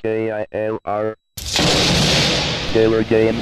KILR Killer Games.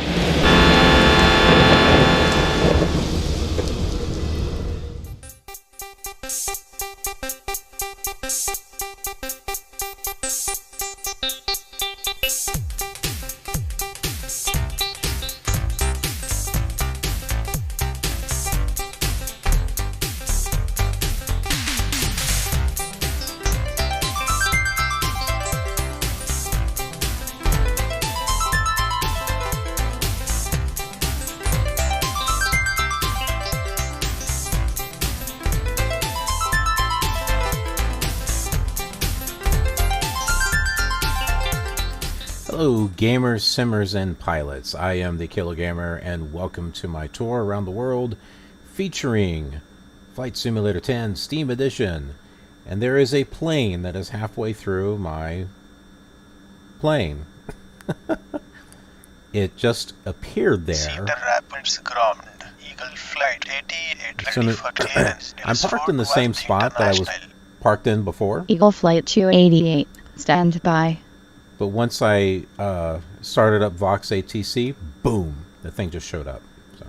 Hello gamers, simmers, and pilots. I am the KALO Gamer and welcome to my tour around the world featuring Flight Simulator 10 Steam Edition. And there is a plane that is halfway through my plane. It just appeared there. Cedar Rapids ground. Eagle Flight 88 ready for clearance. I'm parked in the same spot that I was parked in before. Eagle Flight 288, stand by. But once I started up VoxATC, boom, the thing just showed up. So,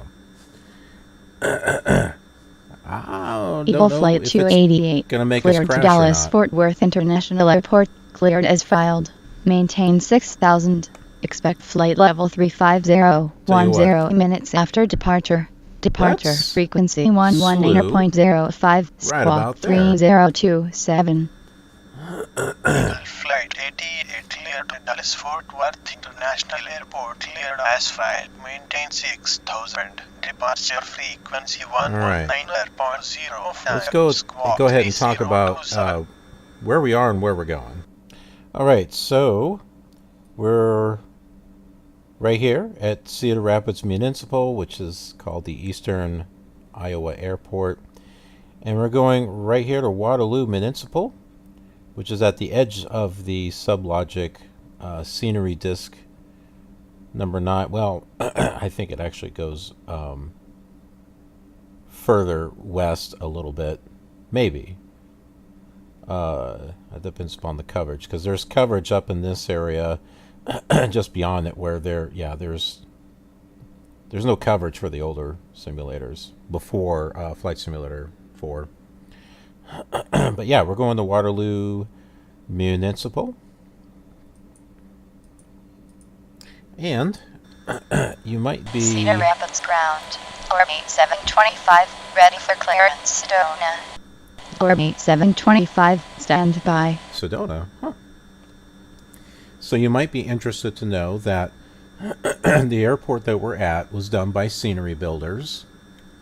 Eagle Flight 288, gonna make cleared us to crash Dallas Fort Worth International Airport, cleared as filed. Maintain 6,000. Expect flight level 35010 minutes after departure. Departure That's frequency 118.05, squawk 3027. Eagle Flight 88 cleared to Dallas Fort Worth International Airport, cleared as filed. Maintain 6,000. Departure frequency 119.05. Let's go ahead and talk about where we are and where we're going. Alright, so we're right here at Cedar Rapids Municipal, which is called the Eastern Iowa Airport. And we're going right here to Waterloo Municipal, which is at the edge of the Sublogic scenery disc number 9. Well, I think it actually goes further west a little bit, maybe. It depends upon the coverage, because there's coverage up in this area, just beyond it, where there's no coverage for the older simulators before Flight Simulator 4. But yeah, we're going to Waterloo Municipal. And you might be... Cedar Rapids ground. Orbx 725, ready for clearance, Sedona. Orbx 725, stand by. Sedona, huh. So you might be interested to know that the airport that we're at was done by scenery builders.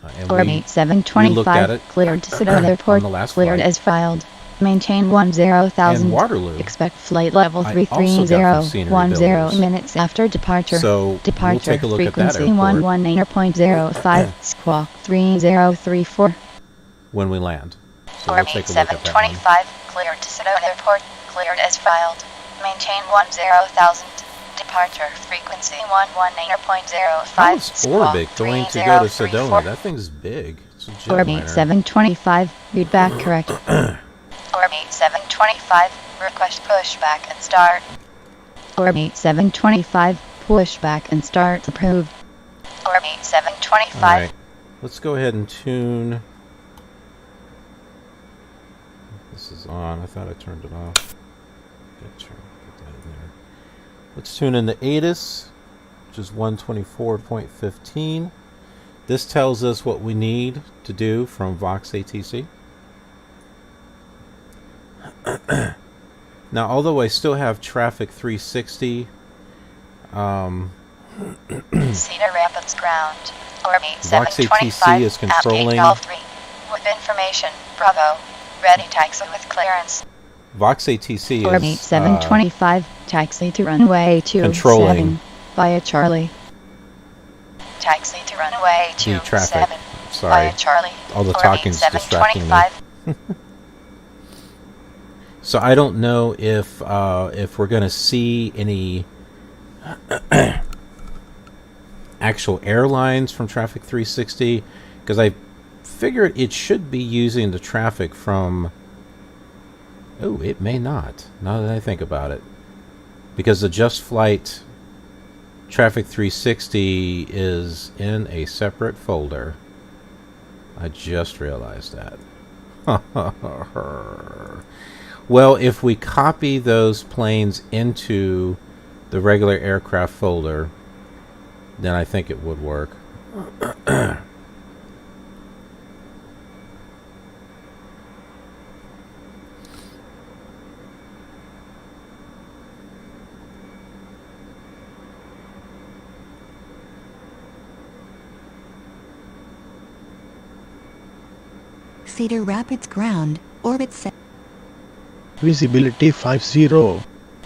Orbx 725, cleared to Sedona Airport, cleared as filed. Maintain 10,000. And Waterloo. Expect flight level 33010 minutes after departure. So departure we'll take a look at that frequency airport 119.05, squawk 3034. When we land. So we'll Orbx take a look at that one. 725, cleared to Sedona Airport, cleared as filed. Maintain 10,000. Departure frequency 119.05. How is Orbx going to go to Sedona? That thing's big. It's a Orbx 725, read back correct. Orbx 725, request pushback and start. Orbx 725, pushback and start approved. Orbx 725. Alright, let's go ahead and tune. This is on. I thought I turned it off. Put that in there. Let's tune in the ATIS, which is 124.15. This tells us what we need to do from VoxATC. Now, although I still have Traffic 360, Cedar Rapids ground. Orbx VoxATC 725 is controlling. With information, Bravo. Ready taxi with clearance. VoxATC Orbx is 725, taxi to runway 27 controlling via Charlie. Taxi to runway 27 Sorry, via Charlie. all the Orbx talking's distracting me. So I don't know if we're going to see any actual airlines from Traffic 360, because I figured it should be using the traffic from... Oh, it may not, now that I think about it. because the Just Flight Traffic 360 is in a separate folder. I just realized that. Well, if we copy those planes into the regular aircraft folder, then I think it would work. Cedar Rapids ground, orbit set. Visibility 50.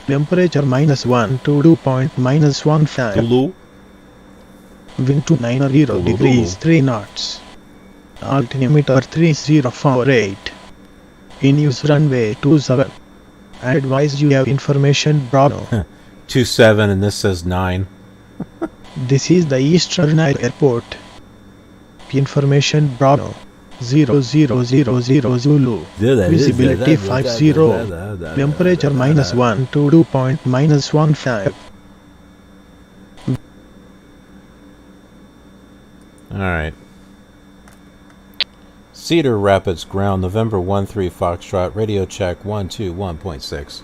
Temperature -1 to dew point -15. Tulu. Wind to 90 degrees 3 knots. Altimeter 3048. In use runway 27. Advise you have information Bravo. 27 and this says 9. This is the Eastern Airport. Information Bravo. 0000 Zulu. Visibility 50. Temperature -1 to dew point -15. Alright. Cedar Rapids ground, November 13 Foxtrot, radio check 121.6.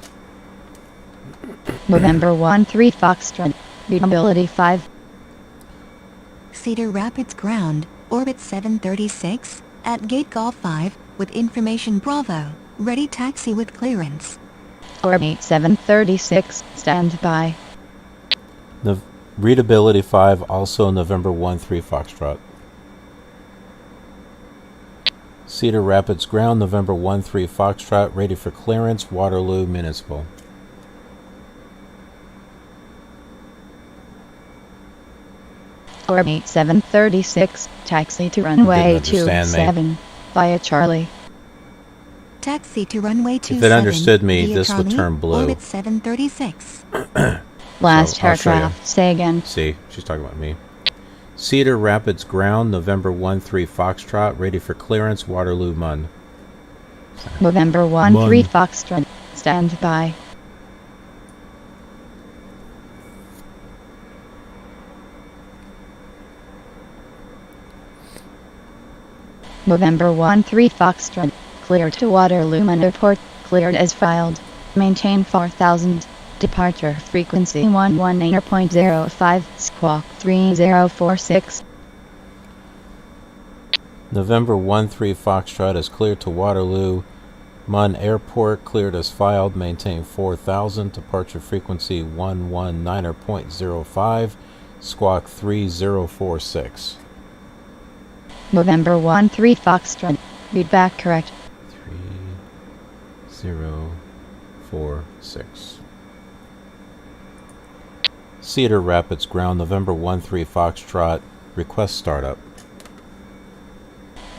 November 13 Foxtrot, readability 5. Cedar Rapids ground, orbit 736, at gate Golf 5, with information Bravo, ready taxi with clearance. Orbit 736, stand by. Readability 5, also November 13 Foxtrot. Cedar Rapids ground, November 13 Foxtrot, ready for clearance, Waterloo, Municipal. Orbit 736, taxi to runway 27, via Charlie. Taxi to runway 27. If it understood me, via this Charlie, would turn blue. Orbit 736. Last So, I'll show aircraft, say again. See, she's talking about me. Cedar Rapids ground, November 13 Foxtrot, ready for clearance, Waterloo, Mun. November 13 Foxtrot, stand by. November 13 Foxtrot, cleared to Waterloo Mun Airport, cleared as filed. Maintain 4000. Departure frequency 119.05, squawk 3046. November 13 Foxtrot is cleared to Waterloo Mun Airport, cleared as filed, maintain 4000, departure frequency 119.05, squawk 3046. November 13 Foxtrot, read back correct. 3046. Cedar Rapids ground, November 13 Foxtrot, request startup.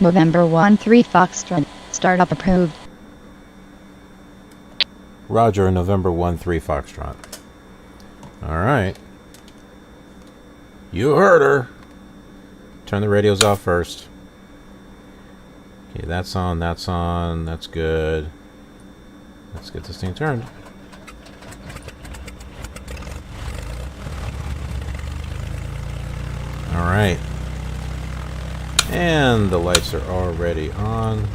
November 13 Foxtrot, startup approved. Roger, November 13 Foxtrot. Alright. You heard her. Turn the radios off first. Okay, that's on, that's good. Let's get this thing turned. Alright. And the lights are already on. Okay.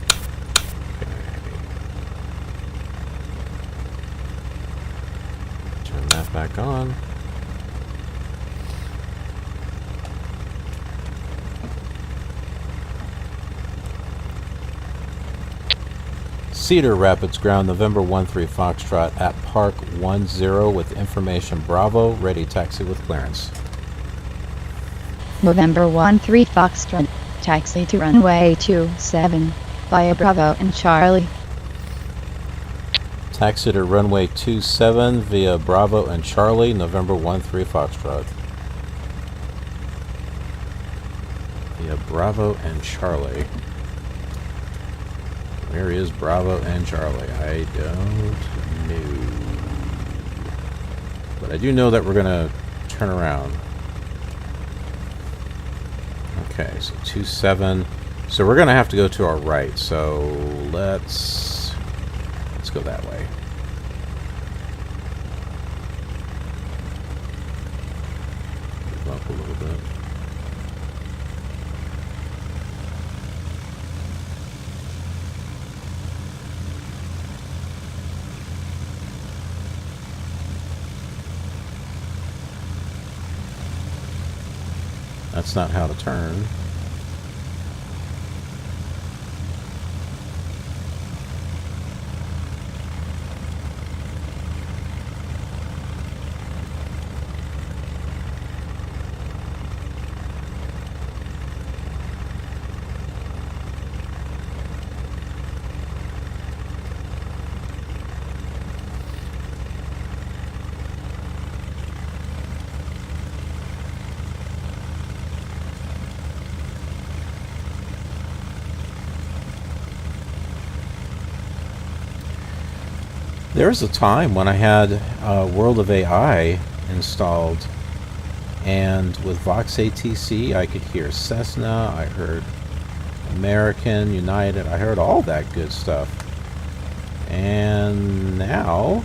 Turn that back on. Cedar Rapids ground, November 13 Foxtrot at Park 10 with information Bravo, ready taxi with clearance. November 13 Foxtrot, taxi to runway 27, via Bravo and Charlie. Taxi to runway 27 via Bravo and Charlie, November 13 Foxtrot. Via Bravo and Charlie. Where is Bravo and Charlie? I don't know. But I do know that we're going to turn around. Okay, so 27. So we're going to have to go to our right. So let's go that way. come up a little bit. That's not how to turn. There was a time when I had World of AI installed, and with VoxATC I could hear Cessna, I heard American, United, I heard all that good stuff. And now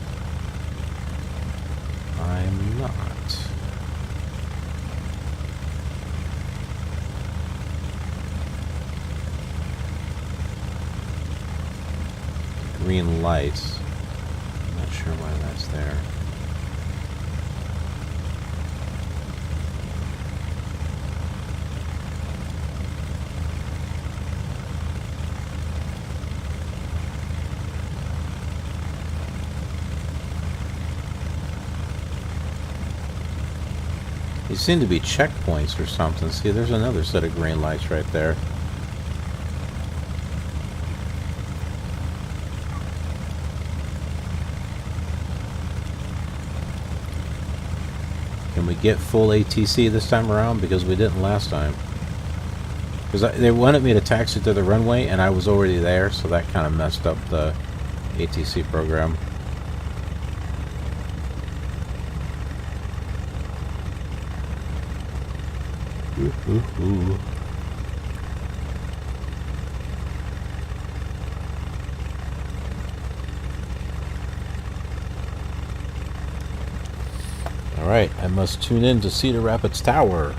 I'm not. Green lights. Not sure why that's there. These seem to be checkpoints or something. See, there's another set of green lights right there. Can we get full ATC this time around? Because we didn't last time. Because they wanted me to taxi to the runway, and I was already there, so that kind of messed up the ATC program. Ooh. Alright, I must tune in to Cedar Rapids Tower,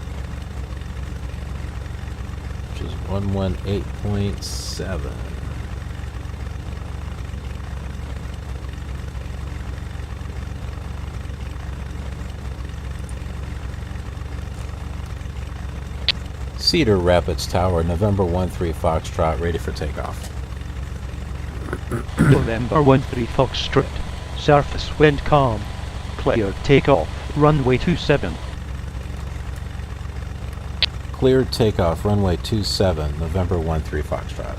which is 118.7. Cedar Rapids Tower, November 13 Foxtrot, ready for takeoff. November 13 Foxtrot, surface wind calm, clear takeoff, runway 27. Cleared takeoff, runway 27, November 13 Foxtrot.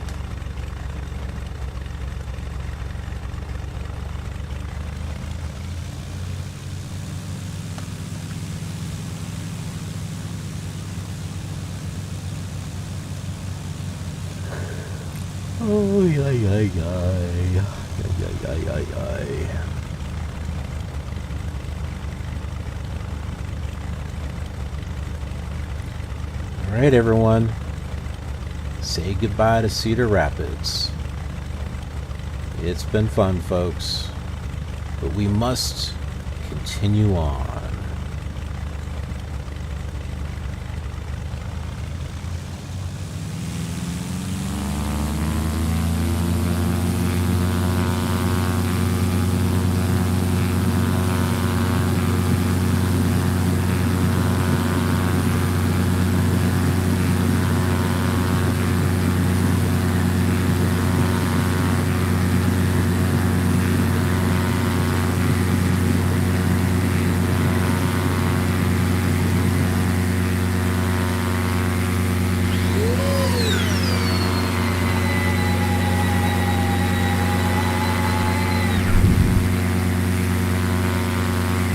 Oh, yay. Alright, everyone. Say goodbye to Cedar Rapids. It's been fun, folks. But we must continue on.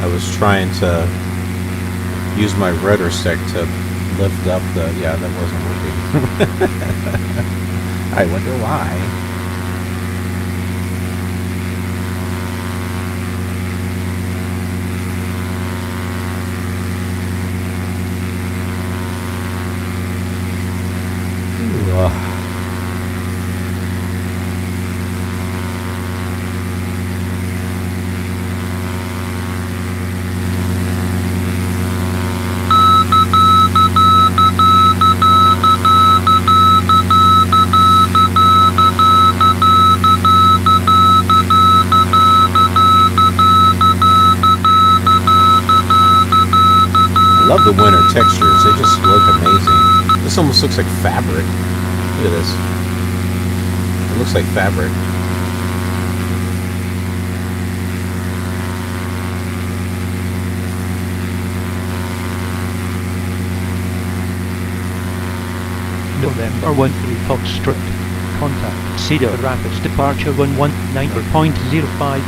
I was trying to use my rudder stick to lift up the... Yeah, that wasn't working. I wonder why. love the winter textures. They just look amazing. This almost looks like fabric. Look at this. It looks like fabric. November 13 Foxtrot. Contact Cedar Rapids departure 119.05.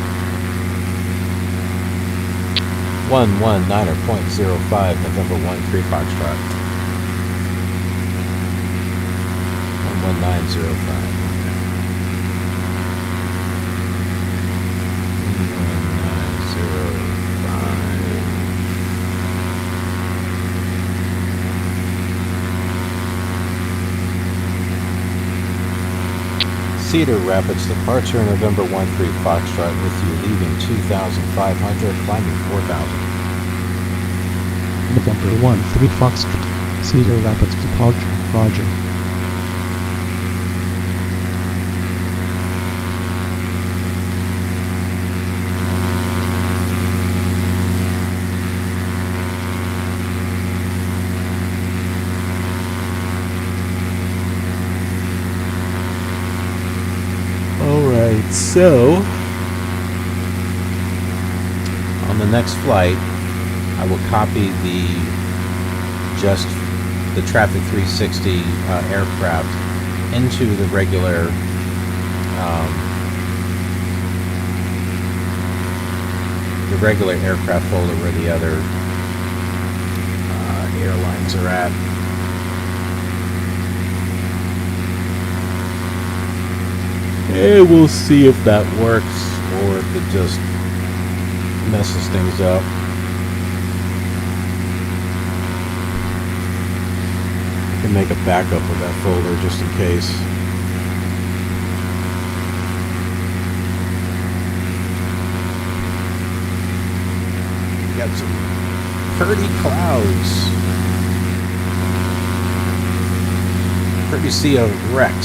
119.05 November 13 Foxtrot. 119.05. 119.05. Cedar Rapids departure November 13 Foxtrot with you leaving 2,500, climbing 4,000. November 13 Foxtrot. Cedar Rapids departure. Roger. Alright, so on the next flight I will copy the Traffic 360 aircraft into the regular aircraft folder where the other airlines are at. And we'll see if that works or if it just messes things up. I can make a backup of that folder just in case. We got some pretty clouds. Courtesy of Rex,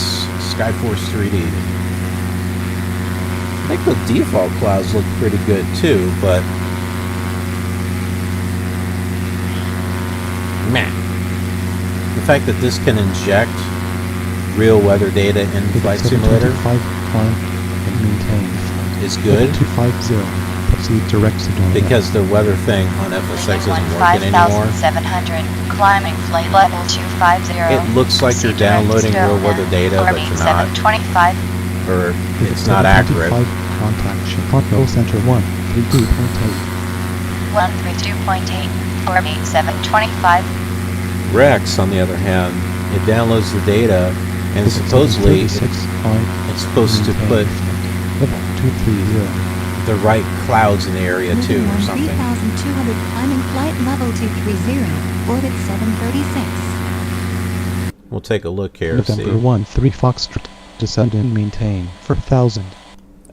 Skyforce 3D. I think the default clouds look pretty good too, but man, the fact that this can inject real weather data in Flight Simulator is good because the weather thing on FSX isn't working anymore. 5,700, climbing flight level 250. It looks like you're downloading real weather data, but you're not. 725. Or it's not accurate. Contact Chicago Center 132.8. 132.8. Orbx 725. Rex, on the other hand, it downloads the data and supposedly it's supposed to put the right clouds in the area too, or something. 3,200 climbing flight level 230. Orbit 736. We'll take a look here. November See. 13 Foxtrot. Descend and maintain 4,000.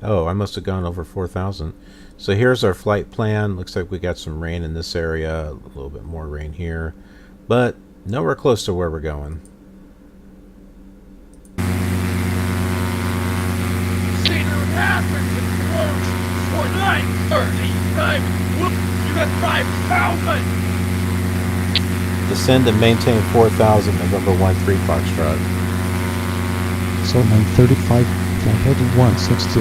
Oh, I must have gone over 4,000. So here's our flight plan. Looks like we got some rain in this area, a little bit more rain here, but nowhere close to where we're going. Cedar Rapids approach for 9:30. You got 5,000. Descend and maintain 4,000. November 13 Foxtrot. So 935, flight heading 160,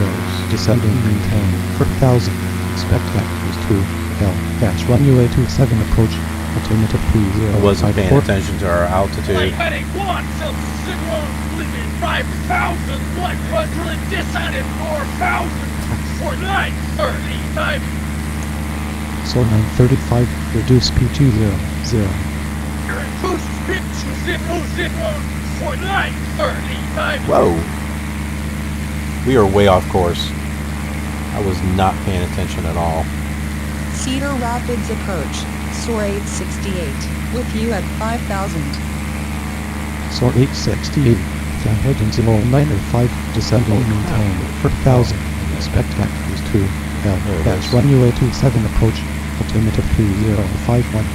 descend and maintain 4,000. Expect vectors 2, L, dash runway 27 approach, alternative 30. I wasn't paying attention to our altitude. Heading 160, leaving 5,000, flight control and descend at 4,000 for 9:30 time. So 935, reduce P200. You're at boost speed 200. For 9:30 time. Whoa. We are way off course. I was not paying attention at all. Cedar Rapids approach. Soar 868. With you at 5,000. Soar 868. Flight heading 0905. Descend and maintain 4,000. Expect vectors 2. L. Dash runway 27 approach. Alternative 3051.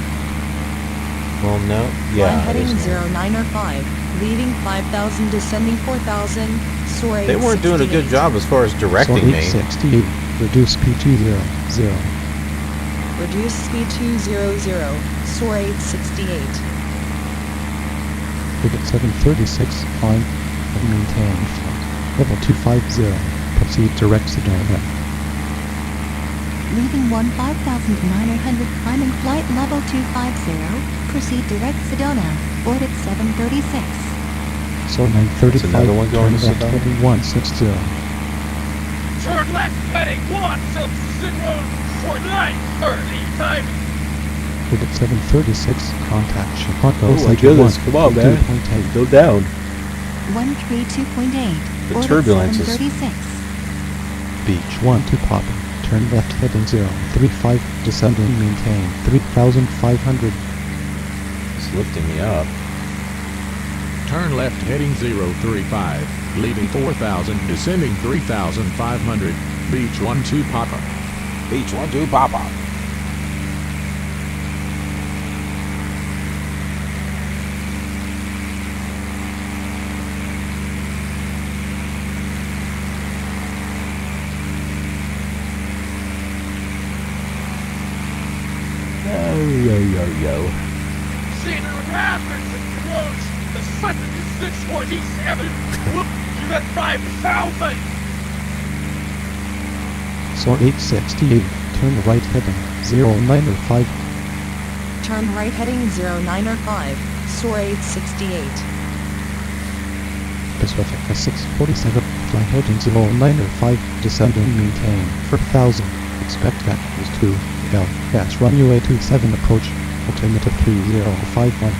Well, no. Yeah. Flight heading 0905. Leaving 5,000, descending 4,000, soar 868. They weren't doing a good job as far as directing me. So 868, reduce P200. Reduce speed 200, soar 868. Ticket 736, climb and maintain flight. Level 250, proceed direct Sedona. Leaving 15,900 climbing flight level 250, proceed direct Sedona, orbit 736. So 935, another one going turn to left Sedona? heading 160. Turn left heading 170 for 9:30 time. Ticket 736, contact Chicago. Oh my goodness, come on, man. 2.8. Go down. 132.8, The orbit turbulence is- 736. Beach 1 to Papa. Turn left heading 035, descending, maintain 3,500. It's lifting me up. Turn left heading 035, leaving 4,000, descending 3,500, Beach 12 Papa. Beach 12 Papa. Yo. Cedar Rapids approach. The sun is 647. You got 5,000. So 868, turn right heading 095. Turn right heading 095, soar 868. Pacific FSX fly heading 095, descending, maintain 4,000. Expect vectors 2L, gas runway 27 approach, altimeter 3051.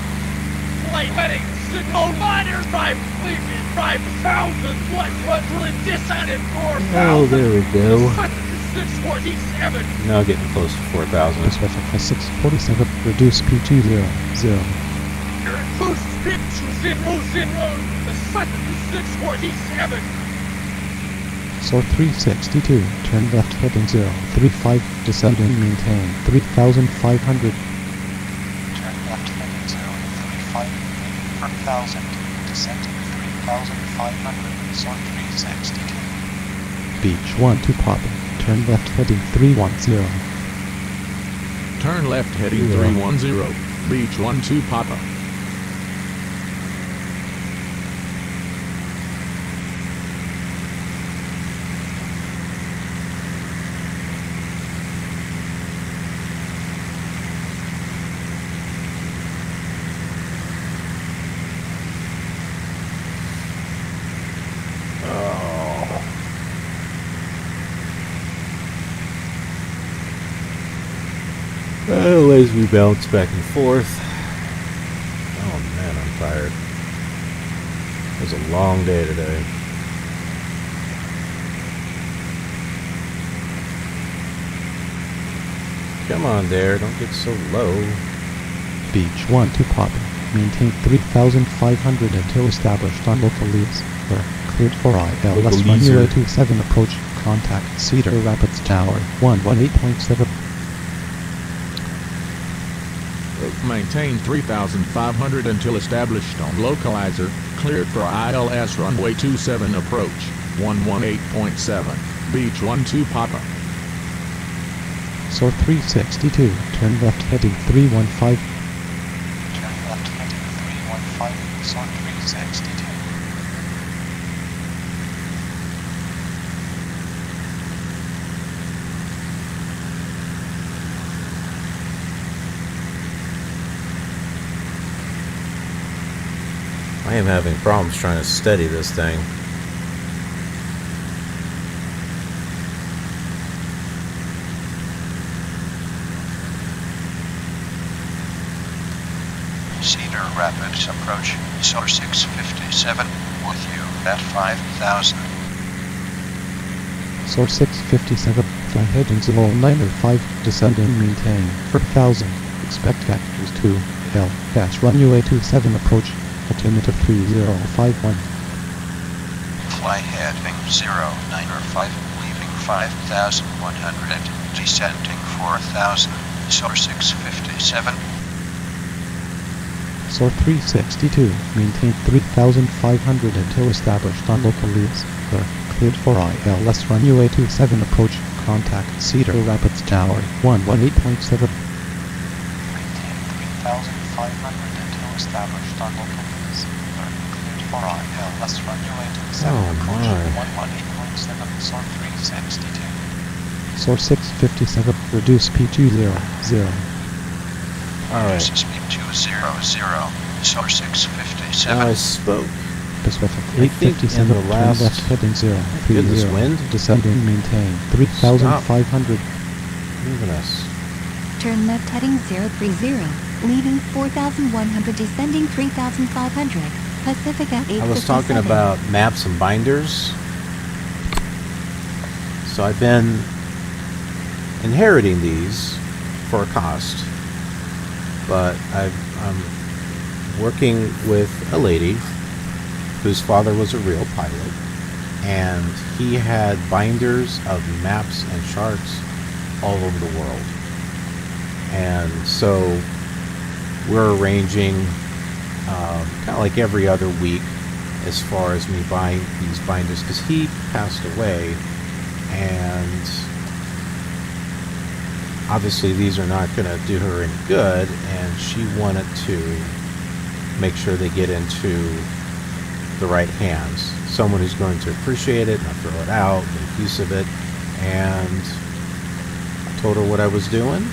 Flight heading signal minor 5, leaving 5,100 descended 4,000. Oh, there we go. 647. Now getting close to 4,000. Pacific FSX reduce P200. Your boost speed 200. The sun is 647. So 362, turn left heading 035, descending, maintain 3,500. Turn left heading 035, leaving 4,000, descending 3,500, so 362. Beach 1 to Papa, turn left heading 310. Turn left heading 310, Beach 12 Papa. Well, as we bounce back and forth. Oh man, I'm tired. It was a long day today. Come on there, don't get so low. Beach 1 to Papa, maintain 3,500 until established on local leads. We're cleared for ILS runway 27 approach, contact Cedar Rapids Tower 118.7. Maintain 3,500 until established on localizer, cleared for ILS runway 27 approach, 118.7, Beach 12 Papa. So 362, turn left heading 315. Turn left heading 315, so 362. I am having problems trying to steady this thing. Cedar Rapids approach, soar 657, with you at 5,000. So 657, fly heading 095, descending, maintain 4,000. Expect vectors 2L, gas runway 27 approach, altimeter 3051. Fly heading 095, leaving 5,100, descending 4,000, soar 657. So 362, maintain 3,500 until established on local leads. We're cleared for ILS runway 27 approach, contact Cedar Rapids Tower 118.7. Maintain 3,500 until established on local leads. Cleared for ILS runway 27 approaching 118.7, sort 362. Source 657, reduce speed 200. Alright. Speed 200, source 657. Now I spoke. Pacific I think 857, in the turn last- left heading 030. Goodness, wind. Descending, maintain 3,500. Moving us. Turn left heading 030, leaving 4,100, descending 3,500. Pacific at 857. I was talking about maps and binders. So I've been inheriting these for a cost, but I'm working with a lady whose father was a real pilot, and he had binders of maps and charts all over the world. And so we're arranging kind of like every other week as far as me buying these binders, because he passed away, and obviously these are not going to do her any good, and she wanted to make sure they get into the right hands. Someone who's going to appreciate it, not throw it out, make use of it. And I told her what I was doing,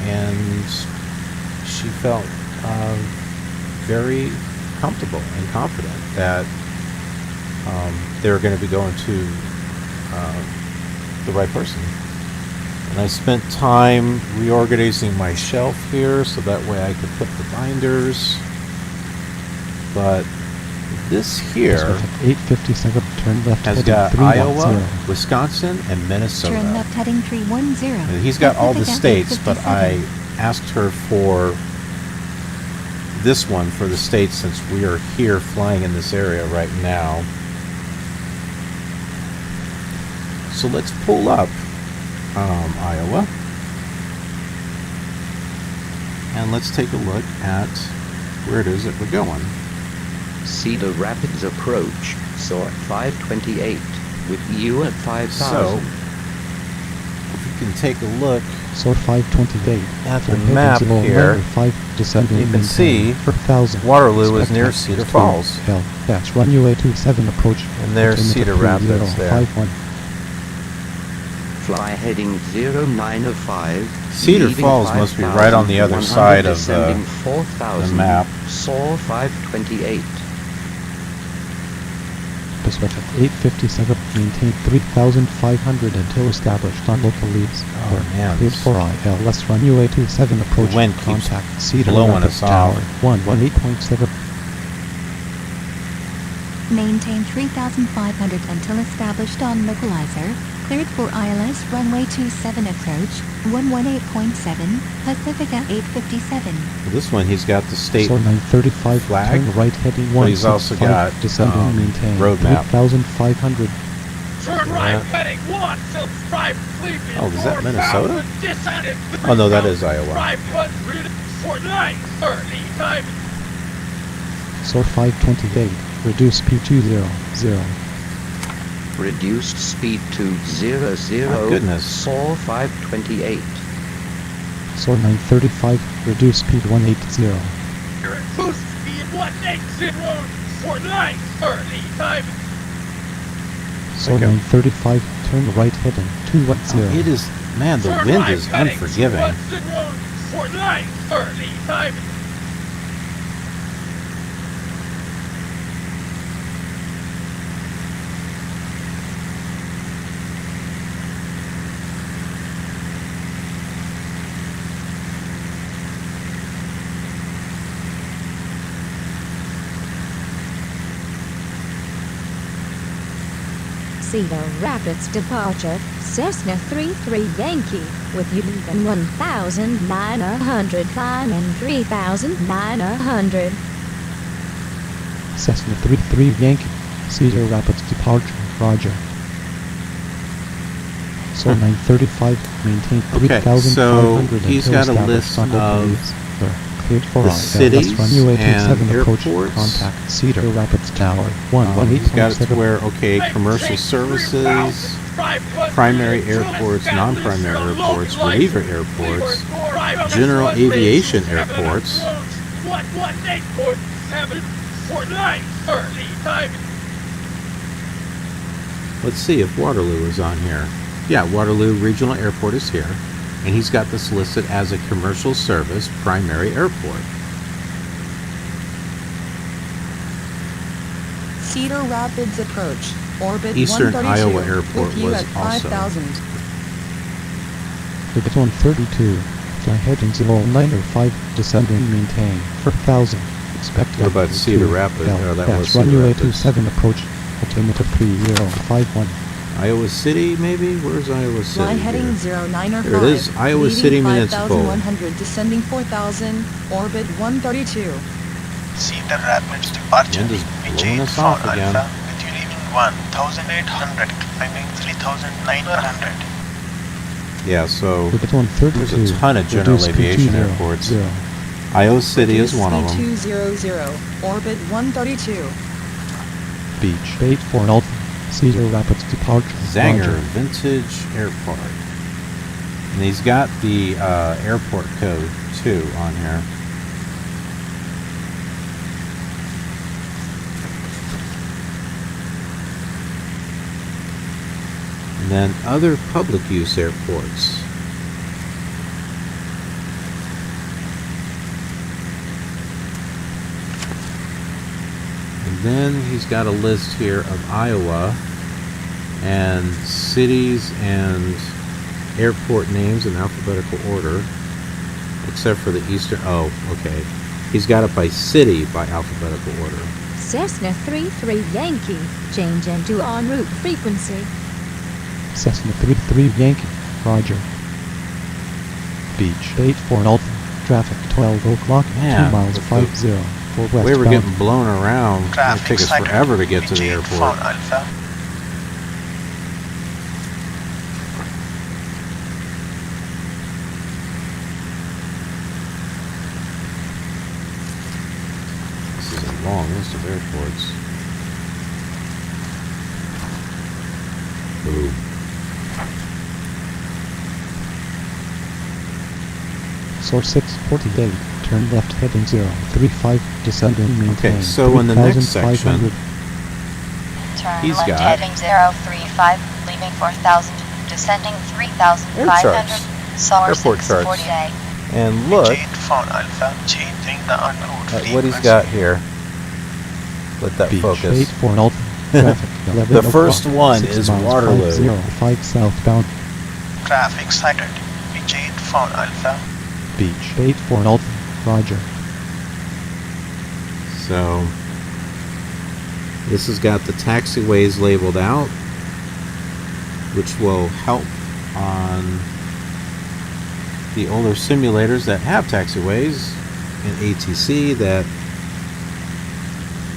and she felt very comfortable and confident that they were going to be going to the right person. And I spent time reorganizing my shelf here so that way I could put the binders. But this here 857, turn left has heading got 310. Iowa, Wisconsin, and Minnesota. Turn left heading 310. And he's got all the Pacific at states, but 857. I asked her for this one for the states since we are here flying in this area right now. So let's pull up Iowa, and let's take a look at where it is that we're going. Cedar Rapids approach, SOAR 528, with you at 5,000. So, if you can take a look Soar 528 at the turn map heading here, 5 descending, you can maintain see 4,000. Waterloo is Expect near taxi Cedar to Falls. L, that's runway 27 approach. And there's altimeter Cedar Rapids 3051. Fly heading 0905. Cedar leaving Falls must be right on the other 5,100, side of descending the 4,000, map. SOAR 528. Pacific 857, maintain 3,500 until established on local leads. Oh, man. Cleared for ILS runway 27 approach. The wind keeps contact Cedar blowing Rapids us off. Tower 118.7. Maintain 3,500 until established on localizer. Cleared for ILS runway 27 approach, 118.7, Pacific at 857. This one, he's got the state So 935 flag, turn right heading but he's also 165, got descending maintain road map. 3,500. Turn right heading 175, leaving Oh, is that Minnesota? 4,000, descending Oh, no, that is Iowa. 500 for 930, time So 528, reduce speed 200. Reduced speed to 00, My goodness. SOAR 528. So 935, reduce speed 180. You're at boost speed 180 for 930, time So 935, turn right heading 210. It is, man, the Turn wind right is heading unforgiving. 210 for 930, time Cedar Rapids departure, Cessna 33 Yankee, with you leaving 1,900, climbing 3,900. Cessna 33 Yankee, Cedar Rapids departure, roger. So 935, maintain 3,500 so he's got a until list established on local of leads. Cleared for the ILS cities runway and 27 approach, airports. contact Cedar Rapids Tower He's got it to 118.7. where, okay, commercial services. primary airports, non-primary airports, waiver airports, general aviation airports. Let's see if Waterloo is on here. Yeah, Waterloo Regional Airport is here, and he's got this listed as a commercial service primary airport. Cedar Rapids approach. Orbit Eastern 132 Iowa Airport with you was at 5,000. Orbit 132. Fly heading 095, descending maintain 4,000. Expect What about Cedar Rapids? Oh, that was Cedar runway Rapids. 27 approach. Altimeter 3051. Iowa City, maybe? Where's Iowa City? Fly heading here? 095. There it is, Iowa City Municipal. 5,100, descending 4,000. Orbit 132. Cedar Rapids departure. Wind is blowing us off again. With you leaving 1,800, climbing 3,900. Yeah, so Orbit 132. there's a ton of general Reduce aviation P20. airports. Iowa City is one of them. 200, Orbit 132. Beach 84 Alpha. Cedar Rapids departure. Zanger Roger. Vintage Airport. And he's got the airport code too on here. And then other public use airports. And then he's got a list here of Iowa and cities and airport names in alphabetical order, except for the eastern. Oh, okay. He's got it by city by alphabetical order. Cessna 33 Yankee, change into en route frequency. Cessna 33 Yankee. Roger. Beach 84 Alpha. Traffic 12 o'clock. Man, 2 miles 50 for westbound. We were getting blown around. It Traffic took us cycle. forever to get to the Phone airport. Alpha. This is a long list of airports. Boom. Source 648. Turn left heading 035. Descending maintain. Okay, so in the next 3,500. section, Turn He's left got- heading 035, leaving 4,000, descending 3,500. Source Airport charts. 648. and look Phone Alpha, changing the en route at what he's got here. Let that Beach focus. 84 Alpha. Traffic 11 The first o'clock, one 6 is miles, Waterloo. 505 southbound. Traffic sighted. Phone Alpha. Beach 84 Alpha. Roger. So this has got the taxiways labeled out, which will help on the older simulators that have taxiways in ATC, that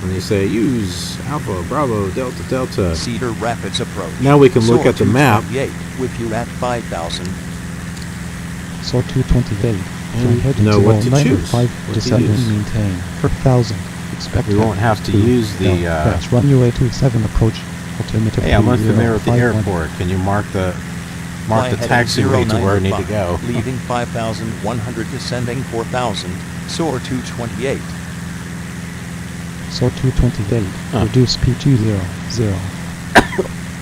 when you say use Alpha, Bravo, Delta, Delta, Cedar Rapids approach. now we can look at the map. 228 with you at 5,000. SOAR 228. And know what to choose. What to Descending use. maintain. 4,000. Expect We won't have to use the, That's runway 27 approach. Altimeter Hey, I'm unfamiliar with the 3051. airport. Can you mark the Fly heading taxiway to where I need to 095, go? Leaving 5,100, descending 4,000. SOAR 228. SOAR 228. Reduce P200.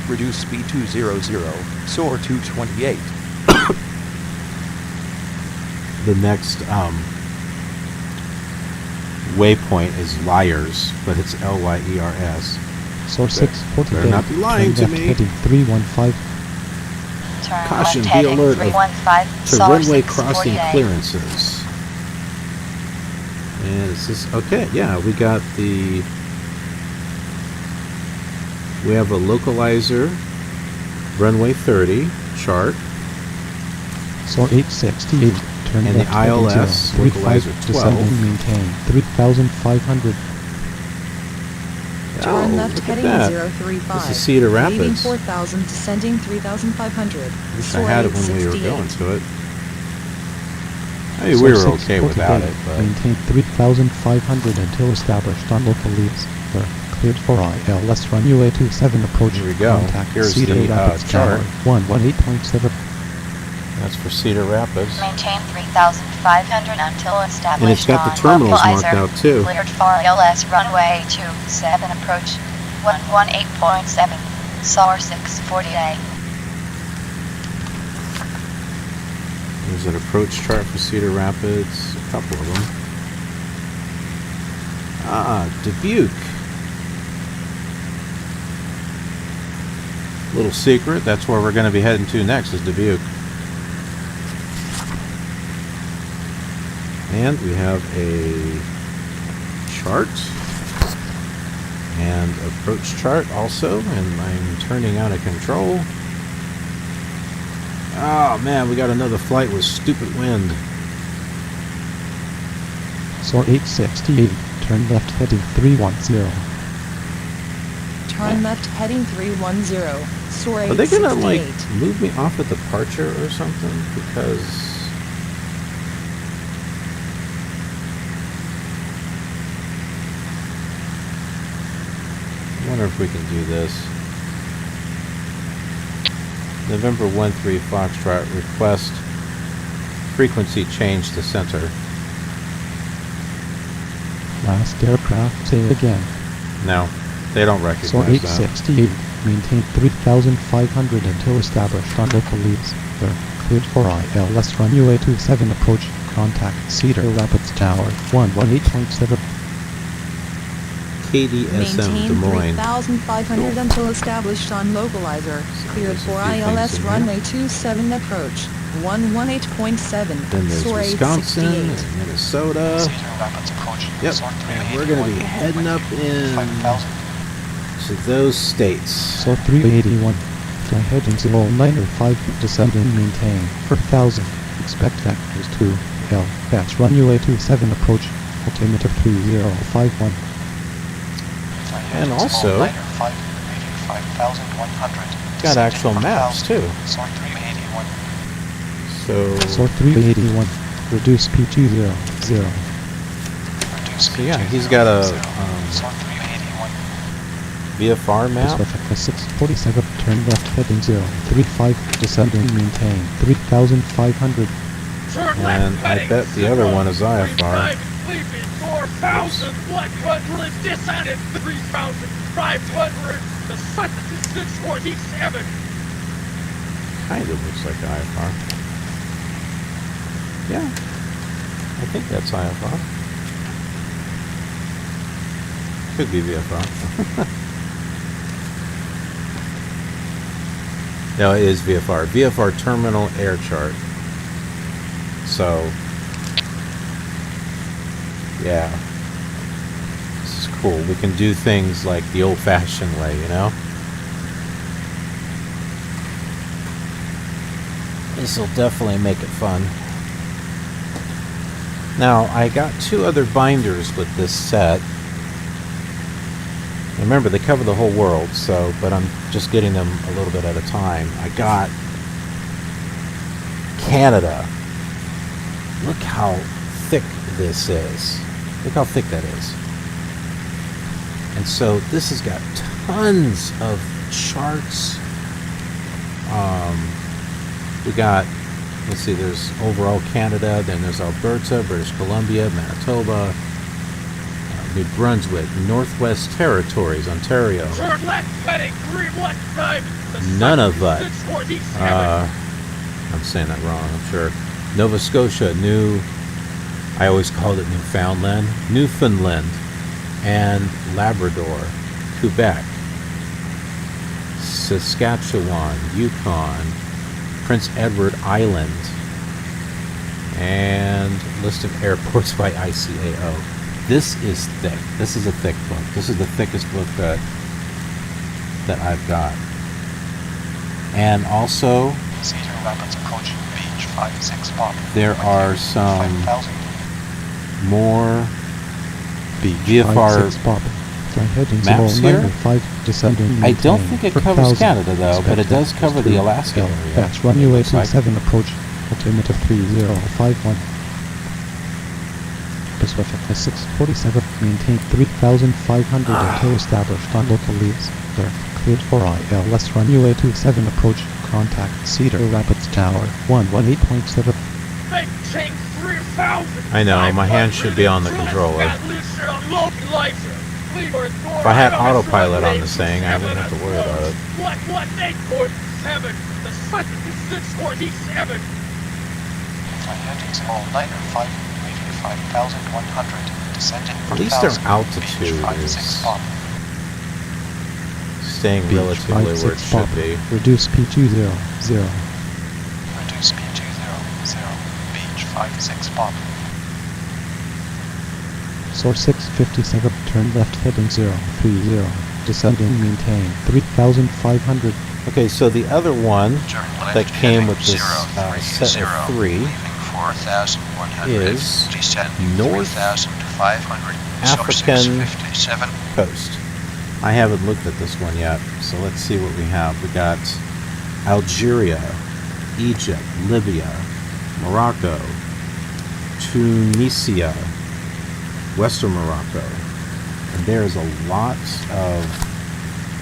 Reduce speed 200. SOAR 228. The next waypoint is Liars, but it's Lyers. SOAR 648. Better not be lying Turn to left me. heading 315. Turn Caution, left be heading alert 315, to SOAR runway crossing 648. clearances. And it's just, okay, yeah, we got we have a localizer, runway 30 chart, SOAR 868. Turn and the left heading ILS 035, localizer 12. Descending maintain 3,500. Turn left look at heading that. 035. This is Cedar Leaving Rapids. 4,000, descending 3,500. Wish I had it when we were 868. going to it. I mean, we were okay without it, but Maintain 3,500 until established on local leads. Cleared for ILS runway 27 approach. Here we go. Contact Here's Cedar the Rapids chart. Tower 118.7. That's for Cedar Rapids. Maintain 3,500 until established And it's got the on terminals marked localizer. out too. Cleared for ILS runway 27 approach 118.7. SAR 640A. There's an approach chart for Cedar Rapids. A couple of them. Ah, Dubuque. Little secret, that's where we're going to be heading to next, is Dubuque. And we have a chart and approach chart also, and I'm turning out of control. Oh man, we got another flight with stupid wind. SOAR 868, turn left heading 310. Turn left heading 310. SOAR 868. Are they gonna like move me off at departure or something? Because I wonder if we can do this. November 13 Foxtrot, request frequency change to center. Last aircraft, say again. No, they don't recognize SOAR that. 868, maintain 3,500 until established on local leads. They're cleared for ILS runway 27 approach. Contact Cedar Rapids Tower 118.7. KDSM Maintain Des Moines. 3,500 until established on localizer. Cleared for ILS runway 27 approach 118.7. Then there's SOAR Wisconsin 868. and Minnesota. Yep, and we're going to be heading up in to those states. SOAR 381, fly heading 095, descend and maintain 4,000. Expect vectors 2, L, batch runway 27 approach, altimeter 3051. And also, got actual maps too. So, SOAR 381, reduce P200. So yeah, he's got a VFR map. Pacific 647, turn left heading 035, descend and maintain 3,500. And I bet the other one is IFR. 4,100 descended 3,500. The sun is 647. Kind of looks like IFR. Yeah, I think that's IFR. Could be VFR. No, it is VFR. VFR terminal air chart. So, yeah. This is cool. We can do things like the old-fashioned way, you know? This will definitely make it fun. Now, I got 2 other binders with this set. Remember, they cover the whole world, so, but I'm just getting them a little bit at a time. I got Canada. Look how thick this is. Look how thick that is. And so this has got tons of charts. We got, let's see, there's overall Canada, then there's Alberta, British Columbia, Manitoba, New Brunswick, Northwest Territories, Ontario. Nunavut. I'm saying that wrong, I'm sure. Nova Scotia, I always called it Newfoundland, Newfoundland, and Labrador, Quebec, Saskatchewan, Yukon, Prince Edward Island, and list of airports by ICAO. This is thick. This is a thick book. This is the thickest book that I've got. And also, Cedar Rapids approach beach 56 Pop. There are some more VFR maps here. I don't think it covers 4,000. Canada though, but it does cover the Alaska area. That's runway 27 approach, altimeter 3051. Pacific 647, maintain 3,500 until established on local leads. Clear. Cleared for ILS runway 27 approach. Contact Cedar Rapids Tower 118.7. Maintain 3,000. I know, my hand should be on the controller. If I had autopilot on this thing, I wouldn't have to worry about it. 118.7. The second is 647. Heading small liner 5, leaving 5,100, descending At least their altitude is staying relatively where it should be. Reduce P200. Reduce P200, beach 56 Bob. Source 657, turn left heading 030, descending maintain 3,500. Okay, so the other one that came with this set of 3 is North African coast. I haven't looked at this one yet, so let's see what we have. We got Algeria, Egypt, Libya, Morocco, Tunisia, Western Morocco, and there's a lot of,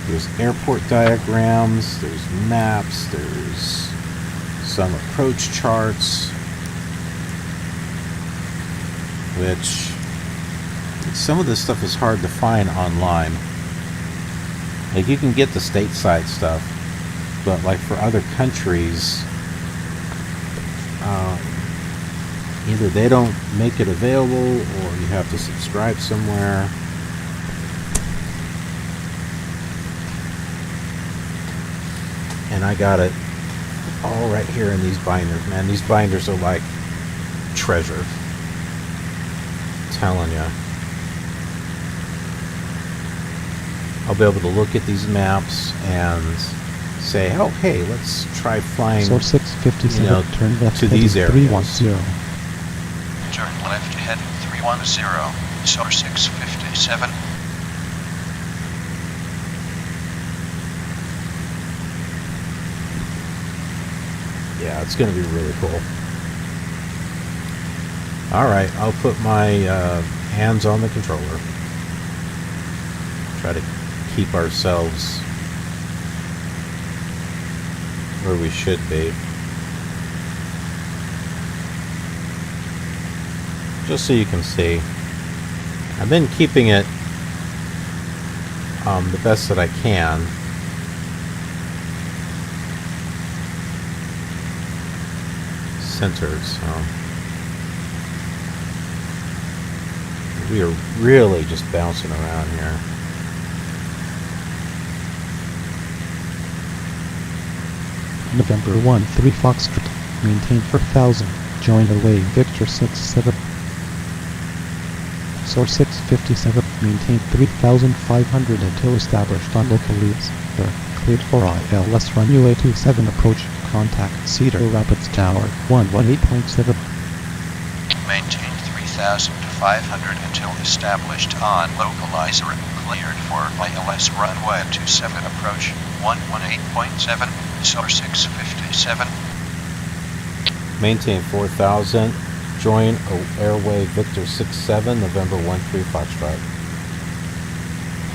there's airport diagrams, there's maps, there's some approach charts, which some of this stuff is hard to find online. Like, you can get the stateside stuff, but like for other countries, either they don't make it available or you have to subscribe somewhere. And I got it all right here in these binders. Man, these binders are like treasure. I'm telling you. I'll be able to look at these maps and say, oh, hey, let's try flying, Source 657, you know, turn left to these areas. 310. Turn left heading 310, source 657. Yeah, it's going to be really cool. Alright, I'll put my hands on the controller. Try to keep ourselves where we should be. Just so you can see. I've been keeping it the best that I can. Centered, so we are really just bouncing around here. November 1, 3 Foxtrot, maintain 4,000, join away Victor 67. Source 657, maintain 3,500 until established on local leads. Cleared for ILS runway 27 approach. Contact Cedar Rapids Tower 118.7. Maintain 3,500 until established on localizer. Cleared for ILS runway 27 approach 118.7. Source 657. Maintain 4,000. Join Airway Victor 67, November 13 Foxtrot.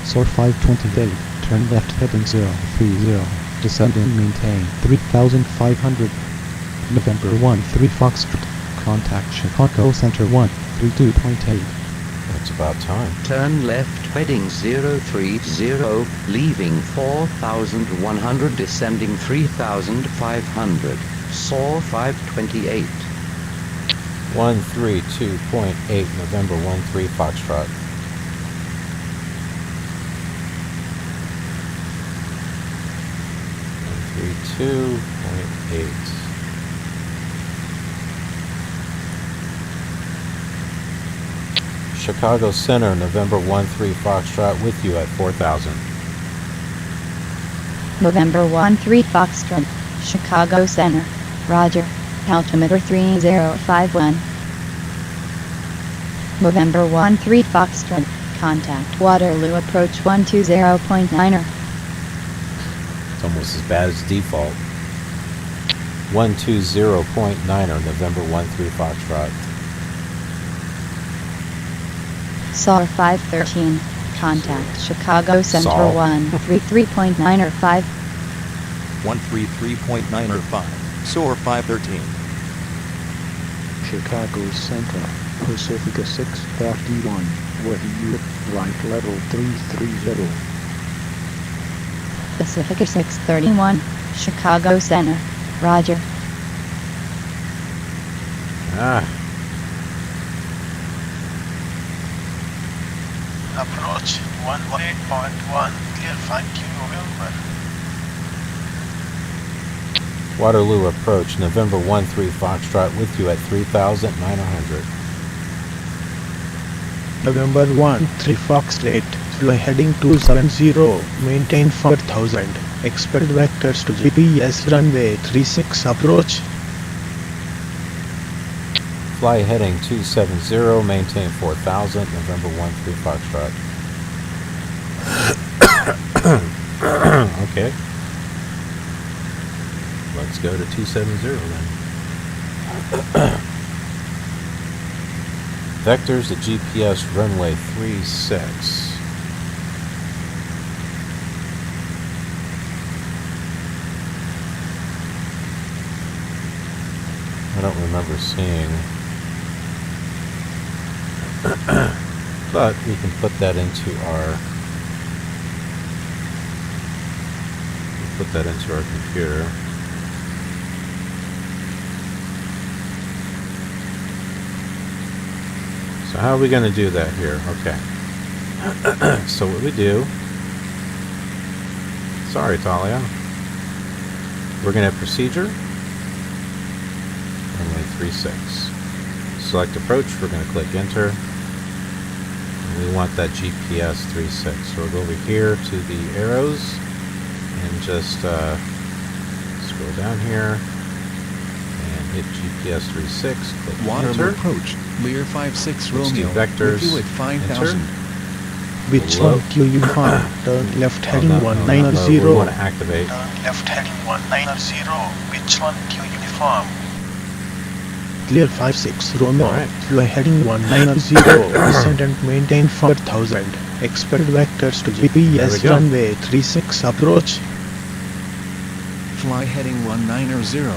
Source 528, turn left heading 030. Descending maintain 3,500. November 13 Foxtrot. Contact Chicago Center 132.8. That's about time. Turn left heading 030, leaving 4,100, descending 3,500. SAW 528. 132.8, November 13 Foxtrot. .8. Chicago Center, November 13 Foxtrot, with you at 4,000. November 13 Foxtrot, Chicago Center. Roger. Altimeter 3051. November 13 Foxtrot, contact Waterloo approach 120.9er. It's almost as bad as default. 120.9er, November 13 Foxtrot. SAR 513. Contact Chicago Center Saul. 133.9 or 5. 133.9 or 5. SOAR 513. Chicago Center, Pacifica 641, with you, right level 330. Pacifica 631. Chicago Center. Roger. Approach 118.1, clear 5 November. Waterloo approach, November 13 Foxtrot with you at 3,900. November 13 Foxtrot, fly heading 270, maintain 4000, expect vectors to GPS runway 36 approach. Fly heading 270, maintain 4,000, November 13 Foxtrot. Okay. Let's go to 270 then. Vectors to GPS runway 36. I don't remember seeing. But we can put that into our computer. So how are we going to do that here? Okay. So what we do, sorry Talia, we're going to have procedure, runway 36. Select approach, we're going to click enter. And we want that GPS 36. So we'll go over here to the arrows and just scroll down here and hit GPS 36. Click Waterloo enter. approach, Lear 56 Let's do Romeo, vectors. with you at 5,000. Which Below. one Q uniform, turn left heading no, 190. we want to activate. Turn left heading 190, which one Q uniform? Clear 56 Romeo, Alright. fly heading 190, descend and maintain 4000, expect vectors to There GPS we go. runway 36 approach. Fly heading 190,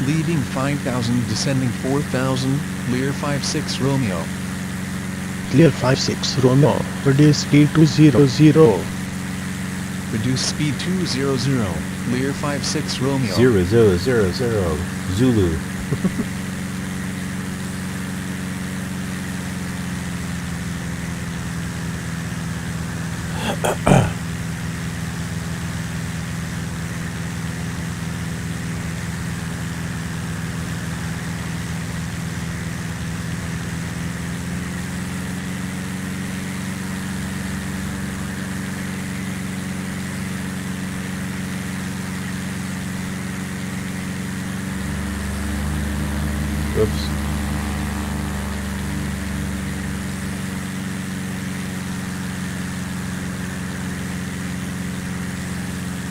leaving 5,000, descending 4,000, Lear 56 Romeo. Clear 56 Romeo, reduce speed 200. Reduce speed 200, Lear 56 Romeo. 0000 Zulu. Oops.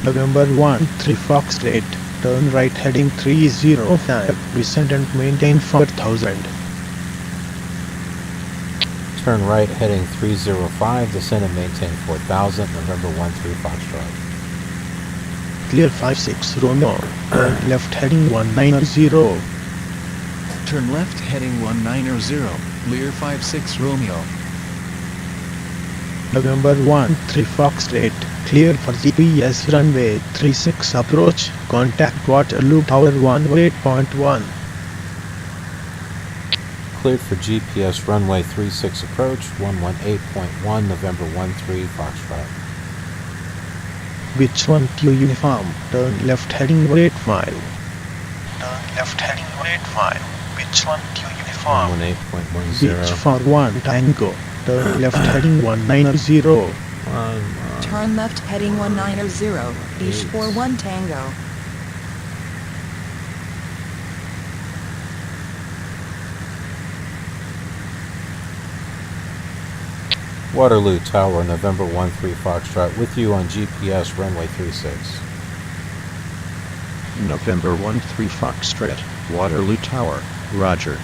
November 13 Foxtrot, turn right heading 305, descend and maintain 4000. Turn right heading 305, descend and maintain 4,000, November 13 Foxtrot. Clear 56 Romeo, turn left heading 190. Turn left heading 190, Lear 56 Romeo. November 13 Foxtrot, clear for GPS runway 36 approach, contact Waterloo Tower 18.1. Cleared for GPS runway 36 approach, 118.1, November 13 Foxtrot. Which one Q uniform, turn left heading 85. Turn left heading 185, which one Q uniform? 118.10. Beach for 1 Tango, turn left heading 190. Turn left heading 190, Beach for 1 Tango. Waterloo Tower, November 13 Foxtrot, with you on GPS runway 36. November 13 Foxtrot, Waterloo Tower, roger.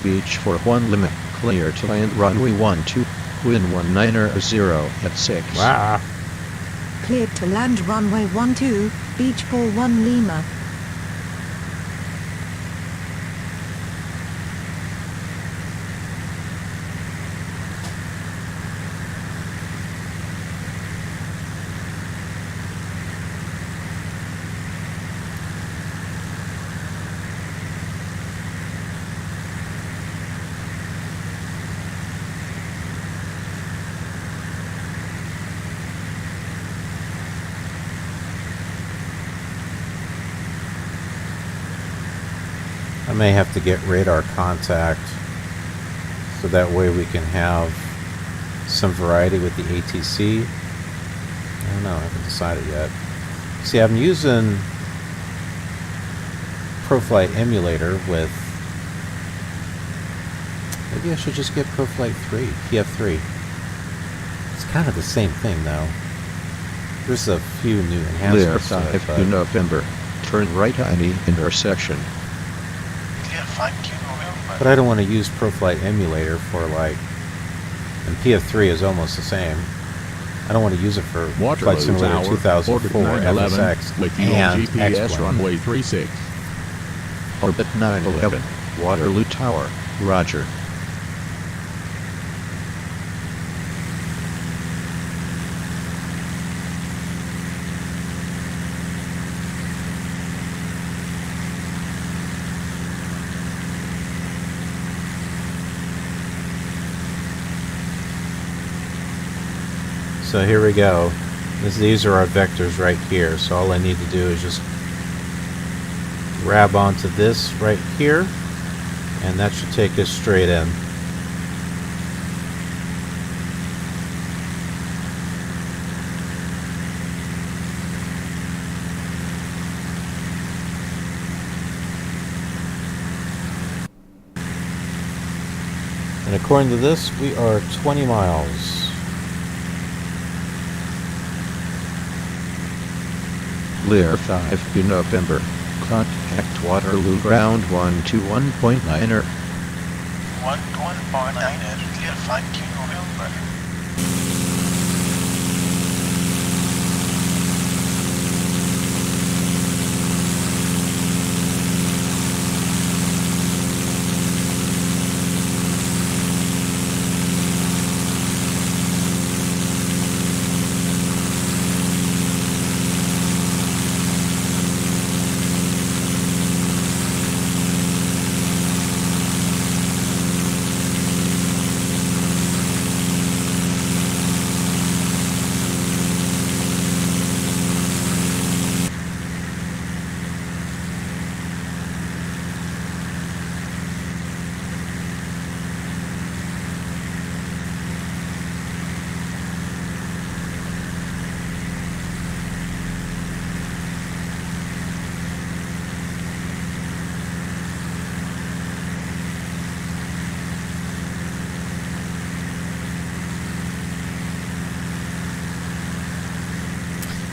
Beach for 1 limit, clear to land runway 12, wind 190 at 6. Wow. Cleared to land runway 12, beach for 1 Lima. I may have to get radar contact so that way we can have some variety with the ATC. I don't know, I haven't decided yet. See, I'm using ProFlight emulator with... Maybe I should just get ProFlight 3, PF3. It's kind of the same thing though. There's a few new enhancements Clear to it, 5 but... to November. Turn right at any intersection. But I don't want to use ProFlight emulator for like, and PF3 is almost the same. I don't want to use it for Waterloo Flight Simulator Tower, 2004 911, FSX with you on and GPS X-Plane. runway 36. Orbit 911, Waterloo Tower, roger. So here we go. These are our vectors right here. So all I need to do is just grab onto this right here, and that should take us straight in. And according to this, we are 20 miles. Clear 5 to November. Contact Waterloo ground 121.9er. 121.9er, clear 5 to November.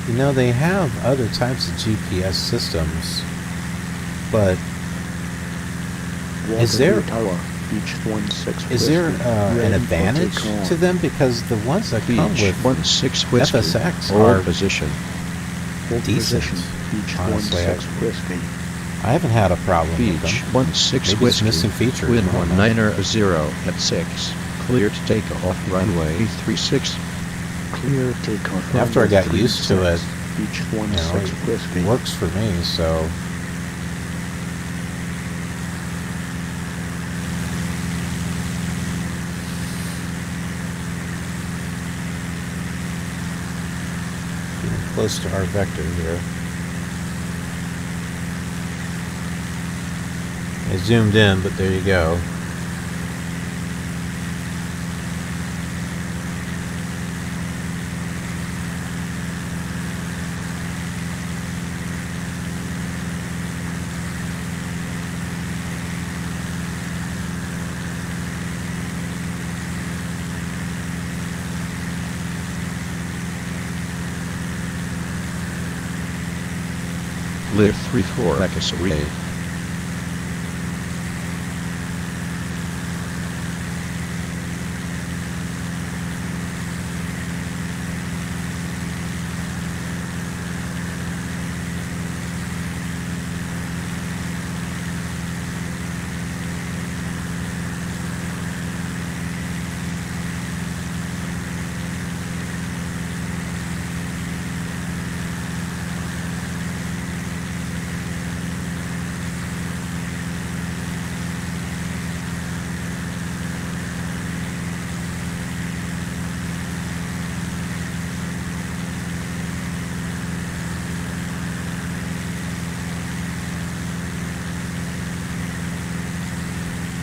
You know, they have other types of GPS systems, but is there an advantage to them? Because the ones that come with FSX are position. decent, honestly. I haven't had a problem with them. Beach 16 Maybe it's missing features. Wind I don't know. 190 at 6. Clear to take off runway 36. Clear takeoff. After I got used to it, Beach you know, it works for me, so... Getting close to our vector here. I zoomed in, but there you go. Clear 34 X-ray.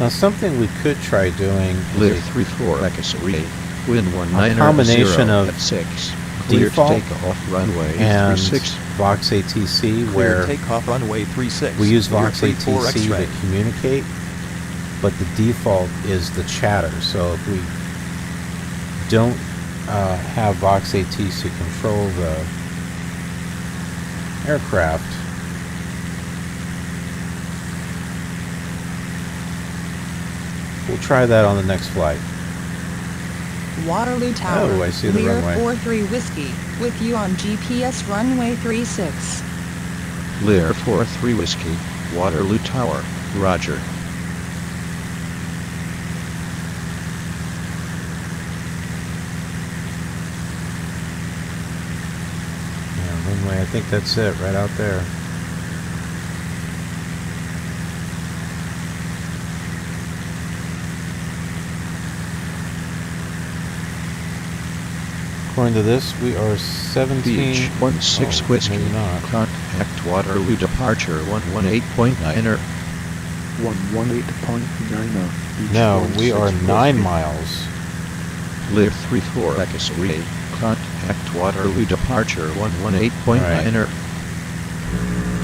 Now, something we could try doing Clear is 34X-ray, wind 19 a combination of at 6. Clear to default take off runway and 36. VoxATC, Clear where takeoff runway 36. we use Clear VoxATC 34 to X-ray. communicate, but the default is the chatter. So if we don't have VoxATC control the aircraft, we'll try that on the next flight. Waterloo Tower. Oh, I see the Lear runway. 43 Whiskey, with you on GPS runway 36. Clear 43 Whiskey, Waterloo Tower, roger. Yeah, runway, I think that's it, right out there. According to this, we are 17... Beach 16 Whiskey, maybe not. contact Waterloo departure 118.9er. 118.9. No, we are 9 miles. Clear 34X-ray, contact Waterloo departure 118.9er.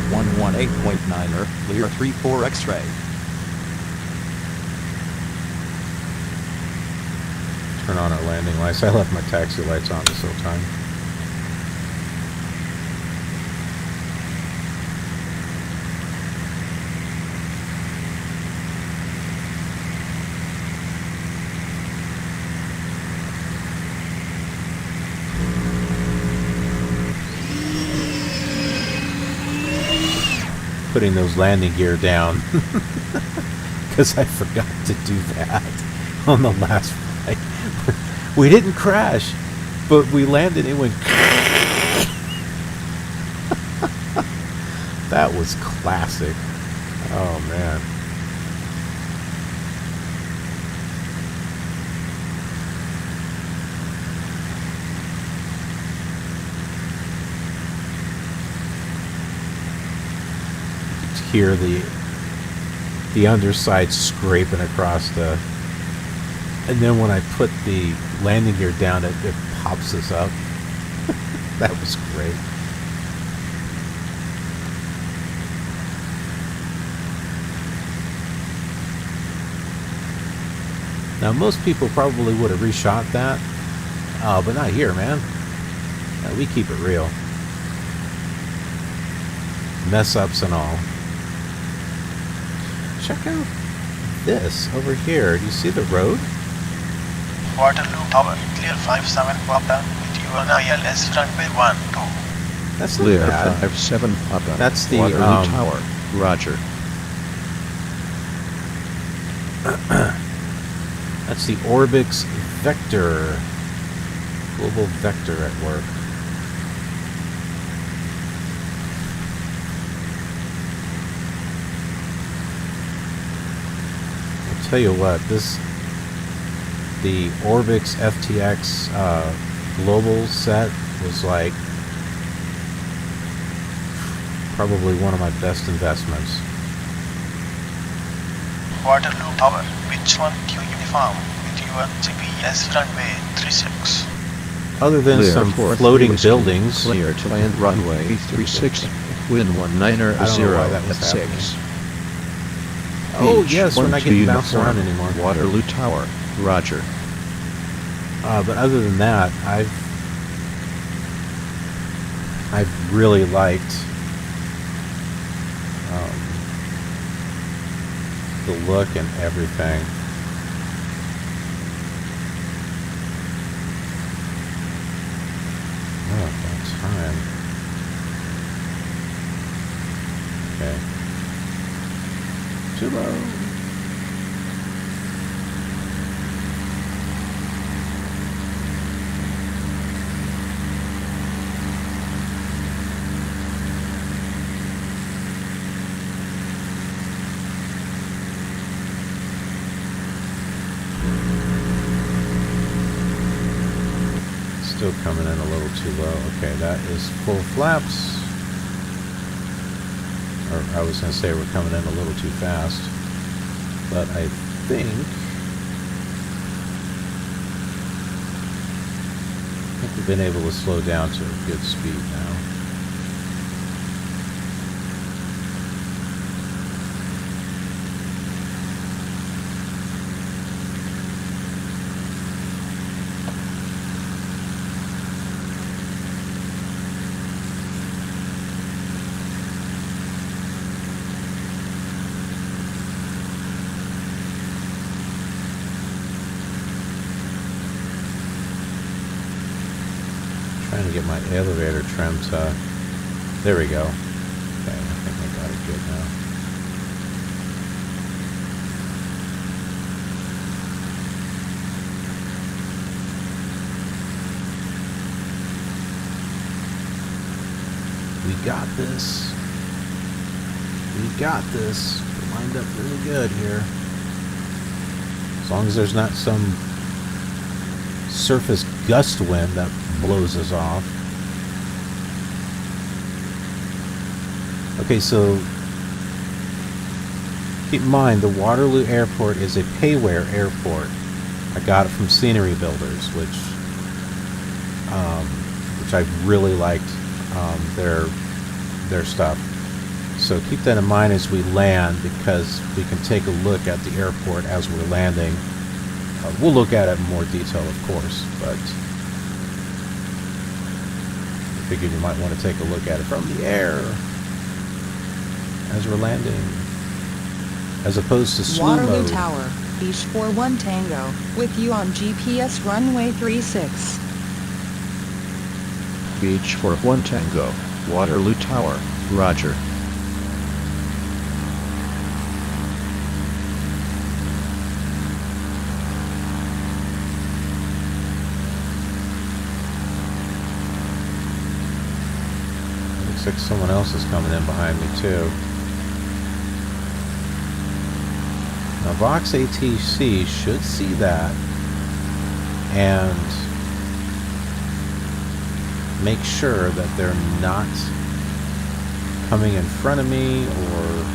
118.9er, Lear 34 X-ray. Turn on our landing lights. I left my taxi lights on this whole time. Putting those landing gear down because I forgot to do that on the last flight. We didn't crash, but we landed. It went. That was classic. Oh man. Hear the underside scraping across the, and then when I put the landing gear down, it pops us up. That was great. Now most people probably would have reshot that, but not here, man. We keep it real. Mess ups and all. Check out this over here. Do you see the road? Waterloo Tower, clear 57 Papa, with you on ILS runway 12. That's not Clear bad. 57 Papa. That's the Waterloo Tower, roger. That's the Orbx Vector. Global Vector at work. Tell you what, the Orbx FTX global set was like probably one of my best investments. Waterloo Tower, which one Q uniform with your GPS runway 36. Other than Clear some 43 floating Whiskey, buildings. Clear to land runway 36, wind 19er I don't know 0 why that at was 6. happening. Oh yes, we're not getting bounced around anymore. Waterloo Tower, roger. But other than that, I've really liked the look and everything. Oh, that's time. Okay. Too low. Still coming in a little too low. Okay, that is full flaps. Or I was going to say we're coming in a little too fast. But I think we've been able to slow down to a good speed now. Trying to get my elevator trimmed to... There we go. Okay, I think I got it good now. We got this. We got this. We're lined up really good here. As long as there's not some surface gust wind that blows us off. Okay, so keep in mind the Waterloo Airport is a payware airport. I got it from Scenery Builders, which I really liked their stuff. So keep that in mind as we land, because we can take a look at the airport as we're landing. We'll look at it in more detail, of course, but I figured you might want to take a look at it from the air as we're landing, as opposed to slow Waterloo mode. Tower, Beach 41 Tango, with you on GPS runway 36. Beach 41 Tango, Waterloo Tower, roger. Looks like someone else is coming in behind me too. Now VoxATC should see that and make sure that they're not coming in front of me or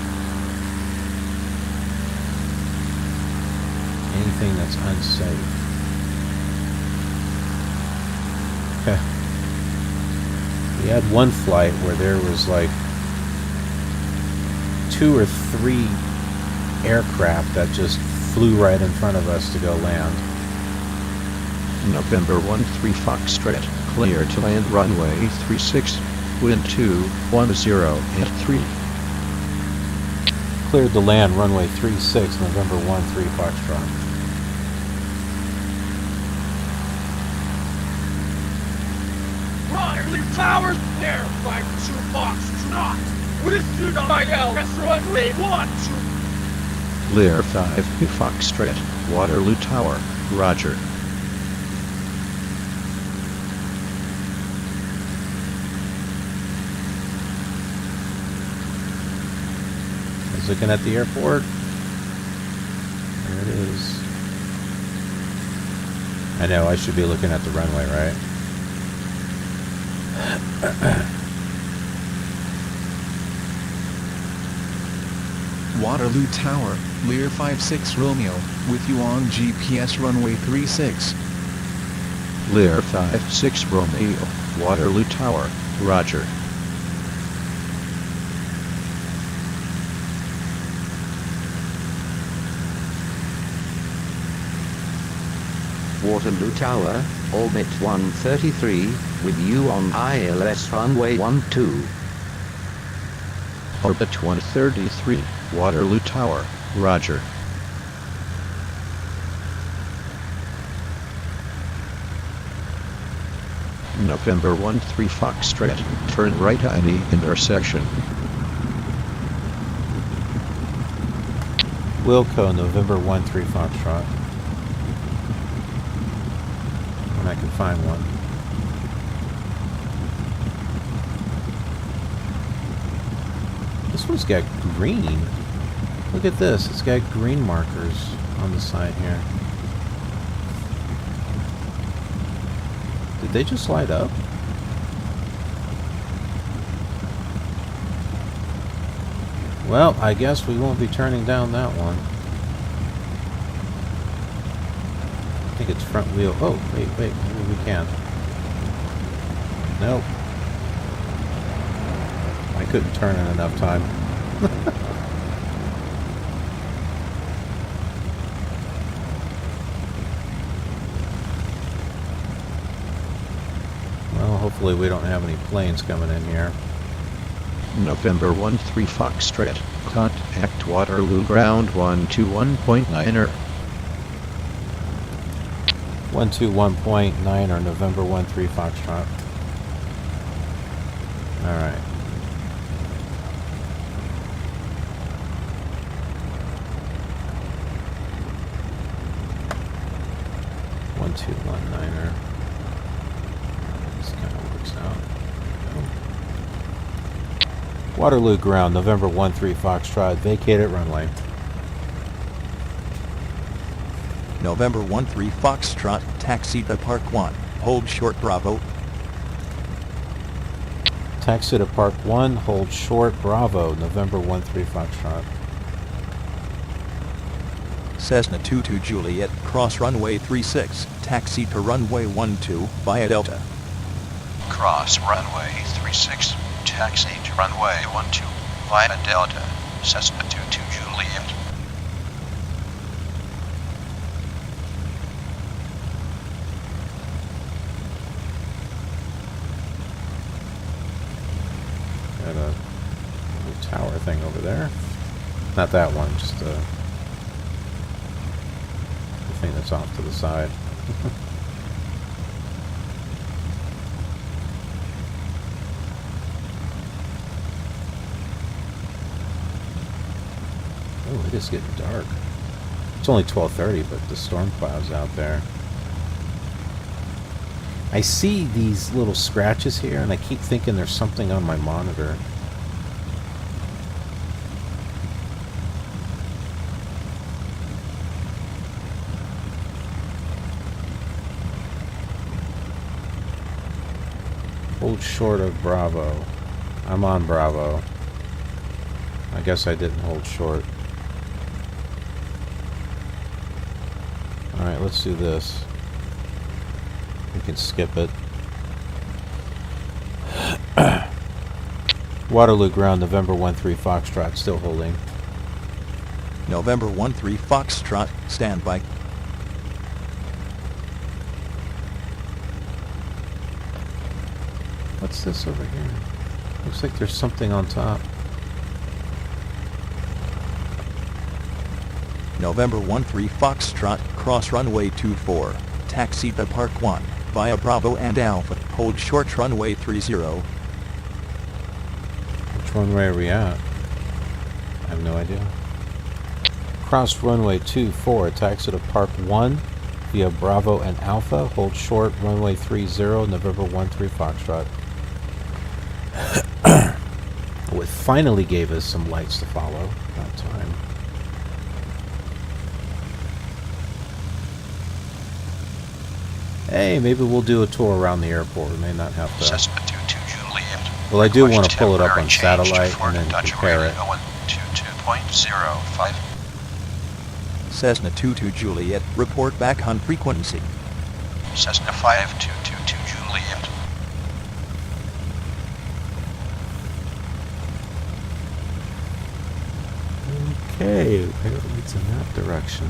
anything that's unsafe. We had one flight where there was like 2 or 3 aircraft that just flew right in front of us to go land. November 13 Foxtrot, clear to land runway 36, wind 210 at 3. Cleared to land runway 36, November 13 Foxtrot. Waterloo Towers, there, 52 Foxtrot. With a suit on ILS runway 12. Clear 5 Foxtrot, Waterloo Tower, roger. I was looking at the airport. There it is. I know, I should be looking at the runway, right? Waterloo Tower, Lear 56 Romeo, with you on GPS runway 36. Lear 56 Romeo, Waterloo Tower, roger. Waterloo Tower, orbit 133, with you on ILS runway 12. Orbit 133, Waterloo Tower, roger. November 13 Foxtrot, turn right at any intersection. Wilco, November 13 Foxtrot. When I can find one. This one's got green. Look at this. It's got green markers on the side here. Did they just light up? Well, I guess we won't be turning down that one. think it's front wheel. Oh, wait, maybe we can. Nope. I couldn't turn in enough time. Well, hopefully we don't have any planes coming in here. November 13 Foxtrot. Contact Waterloo ground 121.9er. 121.9 or November 13 Foxtrot. Alright. One, two, 1-9er. This kind of works out. Waterloo ground, November 13 Foxtrot, vacated runway. November 13 Foxtrot, taxi to Park 1, hold short Bravo. Taxi to Park 1, hold short Bravo, November 13 Foxtrot. Cessna 22 Juliet, cross runway 36, taxi to runway 12 via Delta. Cross runway 36, taxi to runway 12 via Delta, Cessna 22 Juliet. Got a little tower thing over there. Not that one, just the thing that's off to the side. Oh, it is getting dark. It's only 12:30, but the storm cloud's out there. I see these little scratches here, and I keep thinking there's something on my monitor. Hold short of Bravo. I'm on Bravo. I guess I didn't hold short. Alright, let's do this. We can skip it. Waterloo ground, November 13 Foxtrot, still holding. November 13 Foxtrot, standby. What's this over here? Looks like there's something on top. November 13 Foxtrot, cross runway 24, taxi to Park 1, via Bravo and Alpha, hold short runway 30. Which runway are we at? I have no idea. Cross runway 24, taxi to Park 1, via Bravo and Alpha, hold short runway 30, November 13 Foxtrot. Oh, it finally gave us some lights to follow. About time. Hey, maybe we'll do a tour around the airport. We may not have to. Cessna 22 Juliet. Well, I do want to pull it up on satellite and then compare it. 22.05. Cessna 22 Juliet, report back on frequency. Cessna 5222 Juliet. Okay, apparently it's in that direction.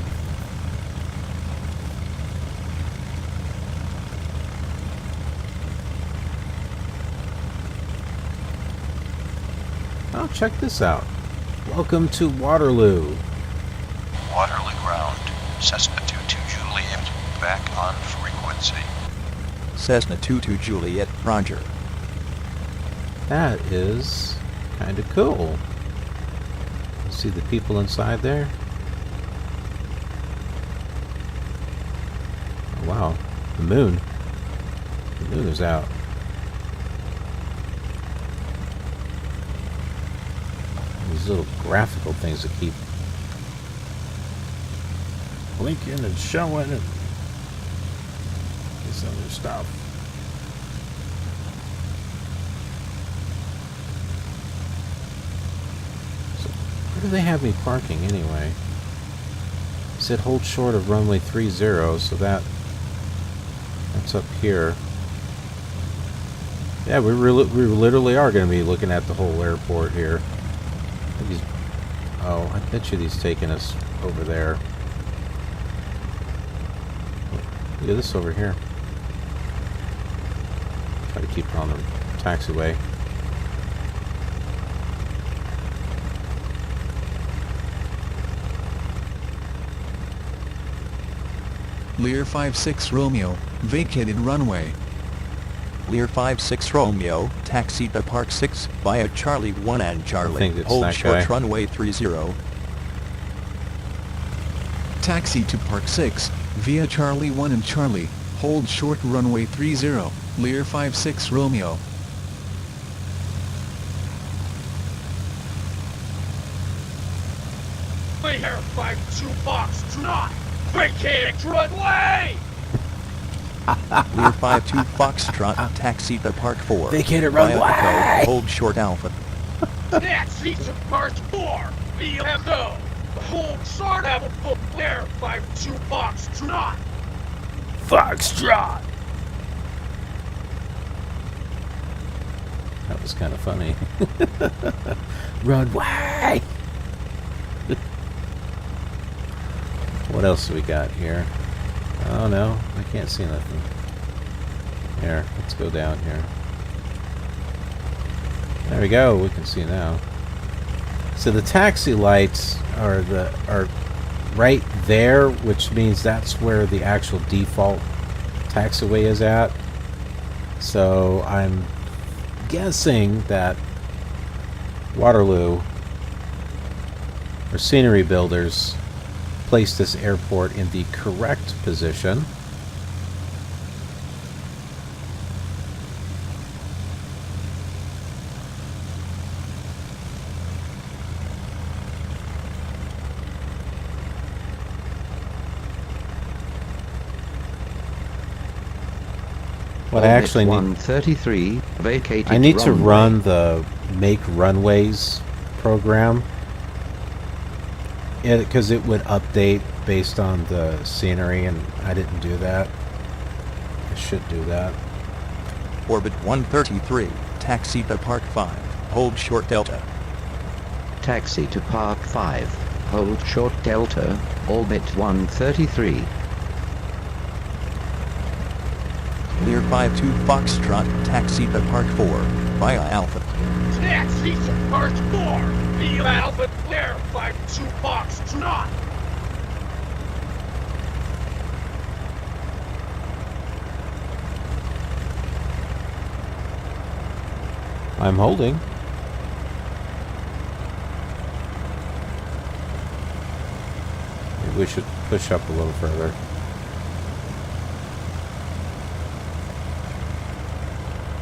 Oh, check this out. Welcome to Waterloo. Waterloo ground, Cessna 22 Juliet, back on frequency. Cessna 22 Juliet, roger. That is kind of cool. See the people inside there? Oh, wow. The moon. The moon is out. These little graphical things that keep blinking and showing and this other stuff. So, where do they have me parking anyway? It said hold short of runway 30, so that That's up here. Yeah, we literally are going to be looking at the whole airport here. I think he's, oh, I bet you he's taking us over there. Look at this over here. Try to keep it on the taxiway. Lear 56 Romeo, vacated runway. Lear 56 Romeo, taxi to Park 6 via Charlie 1 and Charlie. Hold short runway 30. Taxi to Park 6 via Charlie 1 and Charlie. Hold short runway 30. Lear 56 Romeo. Lear 52 Foxtrot, vacated runway! Lear 52 Foxtrot, taxi to Park 4. Vacated runway! Hold short Alpha. Taxi to Park 4, VMO. Hold short Alpha, Lear 52 Foxtrot. Foxtrot! That was kind of funny. Runway! What else do we got here? Oh no, I can't see nothing. Here, let's go down here. There we go, we can see now. So the taxi lights are right there, which means that's where the actual default taxiway is at. So I'm guessing that Waterloo or scenery builders placed this airport in the correct position. What I actually need, 133 vacated I need to runway. run the Make Runways program. Because it would update based on the scenery, and I didn't do that. I should do that. Orbit 133, taxi to Park 5, hold short Delta. Taxi to Park 5, hold short Delta, Orbit 133. Lear 52 Foxtrot, taxi to Park 4, via Alpha. Taxi to Park 4, via Alpha, Lear 52 Foxtrot. I'm holding. Maybe we should push up a little further.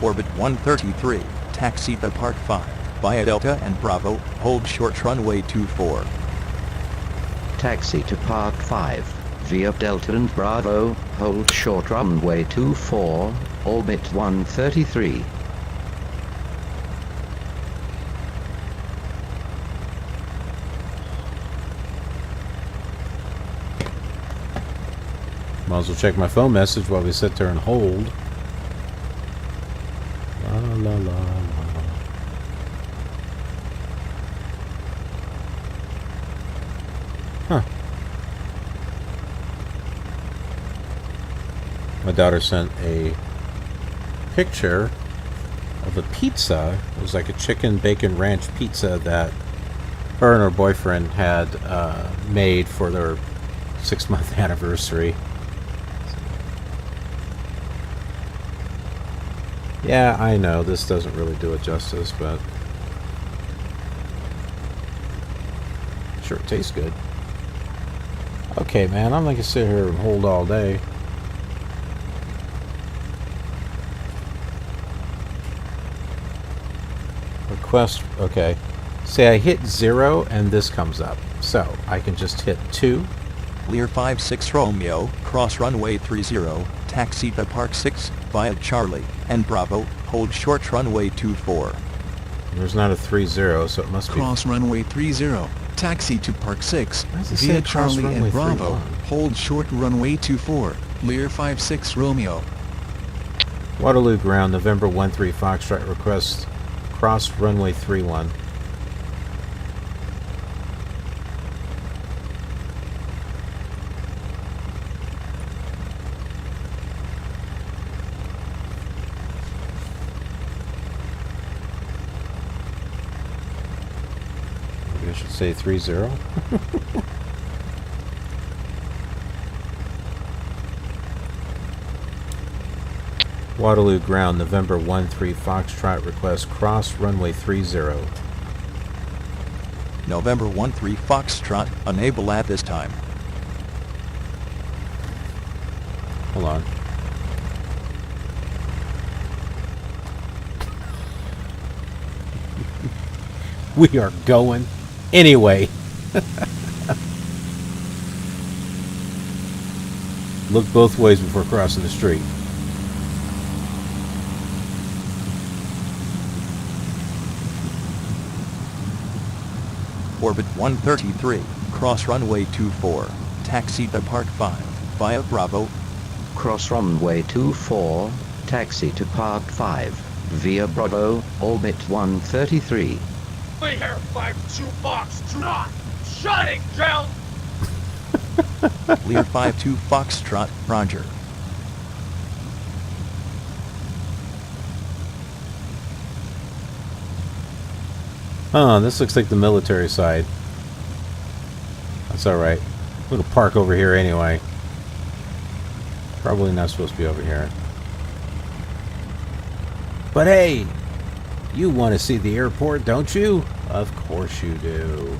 Orbit 133, taxi to Park 5, via Delta and Bravo, hold short runway 24. Taxi to Park 5, via Delta and Bravo, hold short runway 24, Orbit 133. Might as well check my phone message while we sit there and hold. La la la la. Huh. My daughter sent a picture of a pizza. It was like a chicken bacon ranch pizza that her and her boyfriend had made for their 6-month anniversary. Yeah, I know this doesn't really do it justice, but sure it tastes good. Okay, man, I'm not gonna sit here and hold all day. Request, okay. Say I hit 0 and this comes up. So I can just hit 2. Lear 56 Romeo, cross runway 30, taxi to Park 6, via Charlie and Bravo, hold short runway 24. There's not a 30, so it must be... Cross runway 30, taxi to Park 6, via Charlie and Bravo, hold short runway 24, Lear 56 Romeo. Waterloo ground, November 13 Foxtrot, request cross runway 31. Maybe I should say 30. Waterloo ground, November 13 Foxtrot, request cross runway 30. November 13 Foxtrot, unable at this time. Hold on. We are going anyway. Look both ways before crossing the street. Orbit 133, cross runway 24, taxi to Park 5, via Bravo. Cross runway 24, taxi to Park 5, via Bravo, Orbit 133. Clear 52 Foxtrot, shutting down. Clear 52 Foxtrot, roger. This looks like the military side. That's alright. We're gonna park over here anyway. Probably not supposed to be over here. But hey! You want to see the airport, don't you? Of course you do.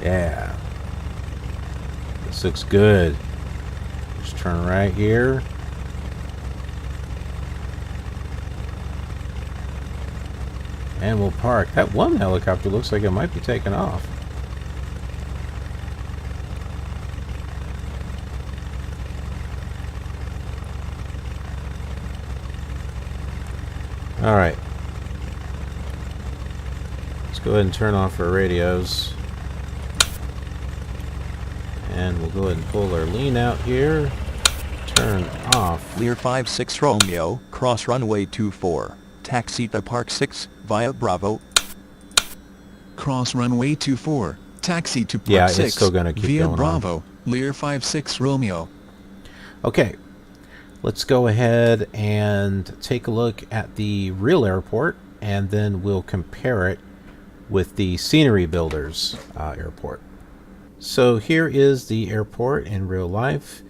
Yeah. This looks good. Just turn right here. And we'll park. That one helicopter looks like it might be taking off. Alright. Let's go ahead and turn off our radios. And we'll go ahead and pull our lean out here. Turn off. Clear 56 Romeo, cross runway 24, taxi to Park 6, via Bravo. Cross runway 24, taxi to Park Yeah, 6, it's still gonna keep via going Bravo, on. Lear 56 Romeo. Okay. Let's go ahead and take a look at the real airport, and then we'll compare it with the Scenery Builders airport. So here is the airport in real life.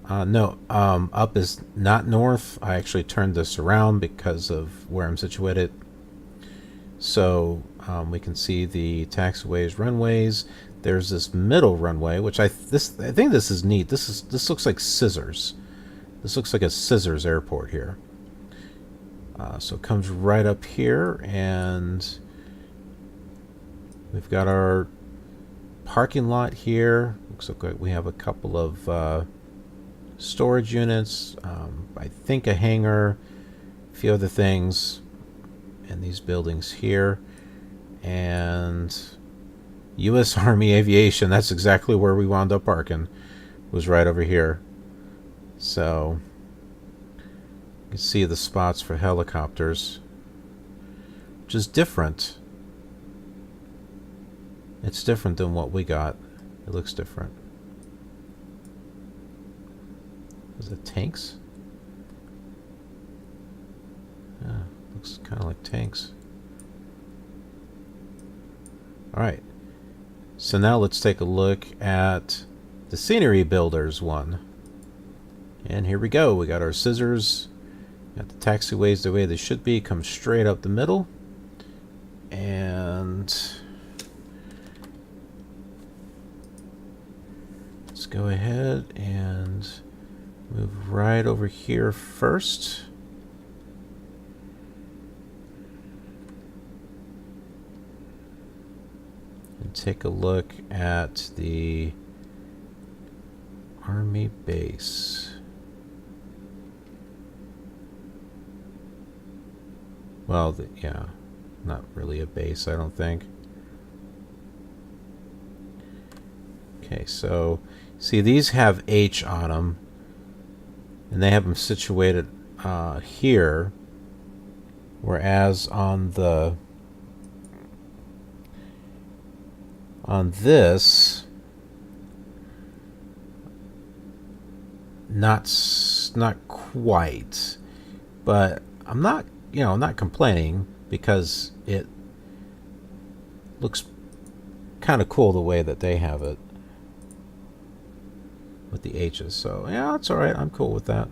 Up is not north. I actually turned this around because of where I'm situated. So we can see the taxiways, runways. There's this middle runway, which I think this is neat. This looks like scissors. This looks like a scissors airport here. So it comes right up here, and we've got our parking lot here. Looks like we have a couple of storage units. I think a hangar, a few other things, and these buildings here. And U.S. Army Aviation, that's exactly where we wound up parking, was right over here. So you can see the spots for helicopters, which is different. It's different than what we got. It looks different. Is it tanks? Yeah, looks kind of like tanks. Alright, so now let's take a look at the Scenery Builders one. And here we go. We got our scissors. Got the taxiways the way they should be. Come straight up the middle. And let's go ahead and move right over here first. And take a look at the Army base. Well, yeah, not really a base, I don't think. Okay, so See, these have H on them, and they have them situated here, whereas on this, not quite, but I'm not, I'm not complaining, because it looks kind of cool the way that they have it with the H's. So yeah, it's all right. I'm cool with that.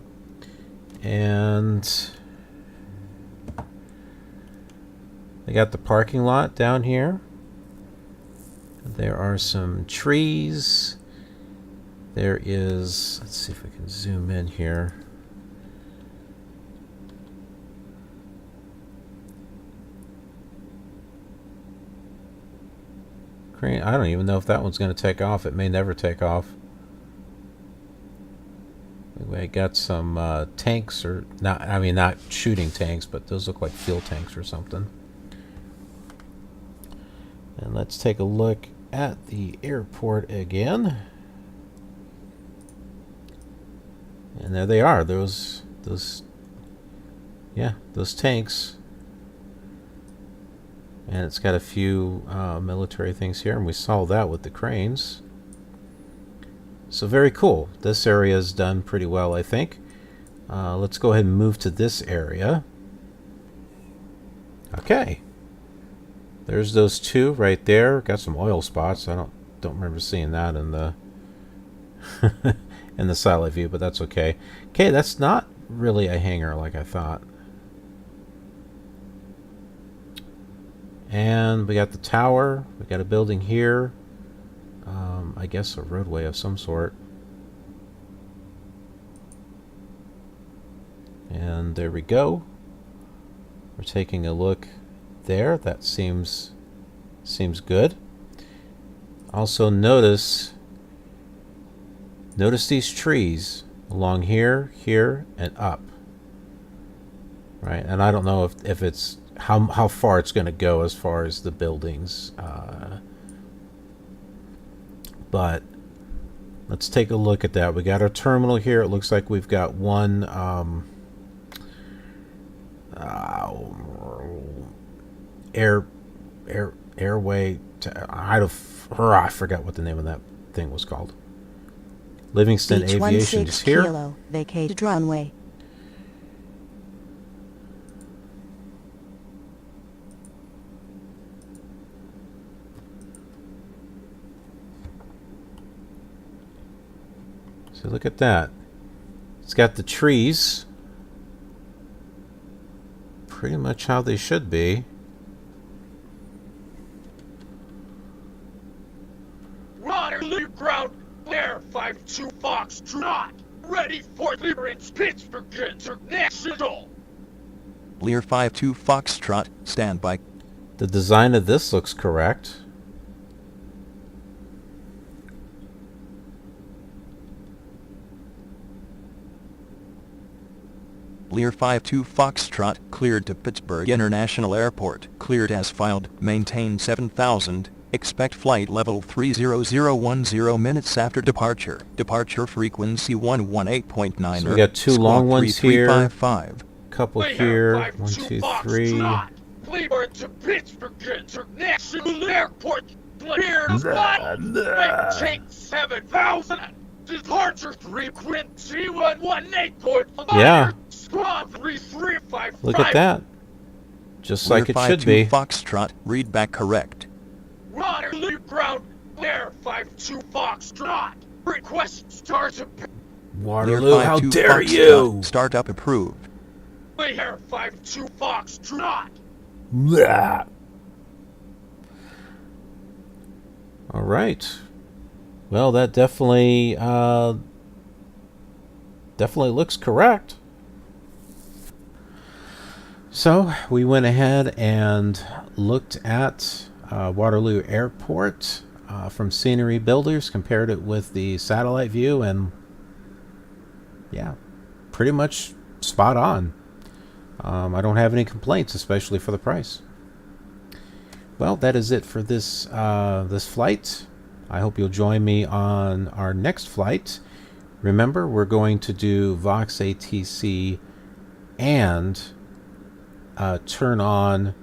And they got the parking lot down here. There are some trees. There is, let's see if we can zoom in here. Crane, I don't even know if that one's going to take off. It may never take off. Anyway, I got some tanks, or not, I mean not shooting tanks, but those look like fuel tanks or something. And let's take a look at the airport again. And there they are, those tanks. And it's got a few military things here, and we saw that with the cranes. So very cool. This area is done pretty well, I think. Let's go ahead and move to this area. Okay. There's those two right there. Got some oil spots. I don't remember seeing that in the in the satellite view, but that's okay. Okay, that's not really a hangar like I thought. And we got the tower. We got a building here. I guess a roadway of some sort. And there we go. We're taking a look there. That seems good. Also notice these trees along here, here, and up. Right, and I don't know if it's how far it's going to go as far as the buildings, but let's take a look at that. We got our terminal here. It looks like we've got one airway. I forgot what the name of that thing was called. Livingston Beach Aviation is here. Kilo, vacated runway. So look at that. It's got the trees pretty much how they should be. Waterloo ground, Air 52 Foxtrot, ready for clearance, Pittsburgh International. Lear 52 Foxtrot, stand by. The design of this looks correct. Lear 52 Foxtrot, cleared to Pittsburgh International Airport. Cleared as filed. Maintain 7,000. Expect flight level 30010 minutes after departure. Departure frequency 118.9. So we got two long ones here. 3355. Couple here. 1, 2, 3. Cleared to Pittsburgh International Airport. Cleared as filed. Maintain 7,000. Departure frequency 118.5. Yeah. Squad 3355. Look at that. Just like it should be. Foxtrot, read back correct. Waterloo ground, Air 52 Foxtrot. Request start to Waterloo, how dare you! Startup approved. Air 52 Foxtrot. Blah. All right. Well, that definitely looks correct. So we went ahead and looked at Waterloo Airport from Scenery Builders, compared it with the satellite view, and yeah, pretty much spot on. I don't have any complaints, especially for the price. Well, that is it for this this flight. I hope you'll join me on our next flight. Remember, we're going to do VoxATC and turn on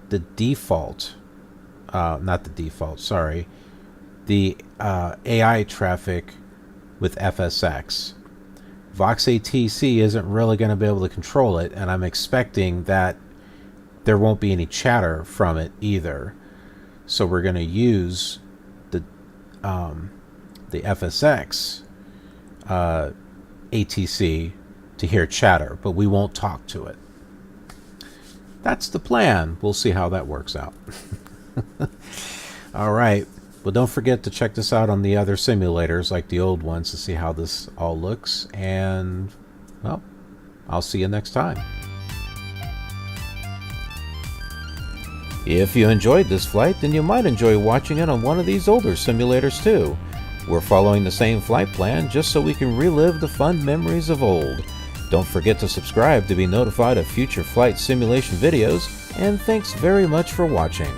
the default, not the default, sorry, the AI traffic with FSX. VoxATC isn't really going to be able to control it, and I'm expecting that there won't be any chatter from it either. So we're going to use the FSX ATC to hear chatter, but we won't talk to it. That's the plan. We'll see how that works out. All right. Well, don't forget to check this out on the other simulators, like the old ones, to see how this all looks. And, well, I'll see you next time. If you enjoyed this flight, then you might enjoy watching it on one of these older simulators too. We're following the same flight plan just so we can relive the fun memories of old. Don't forget to subscribe to be notified of future flight simulation videos, and thanks very much for watching.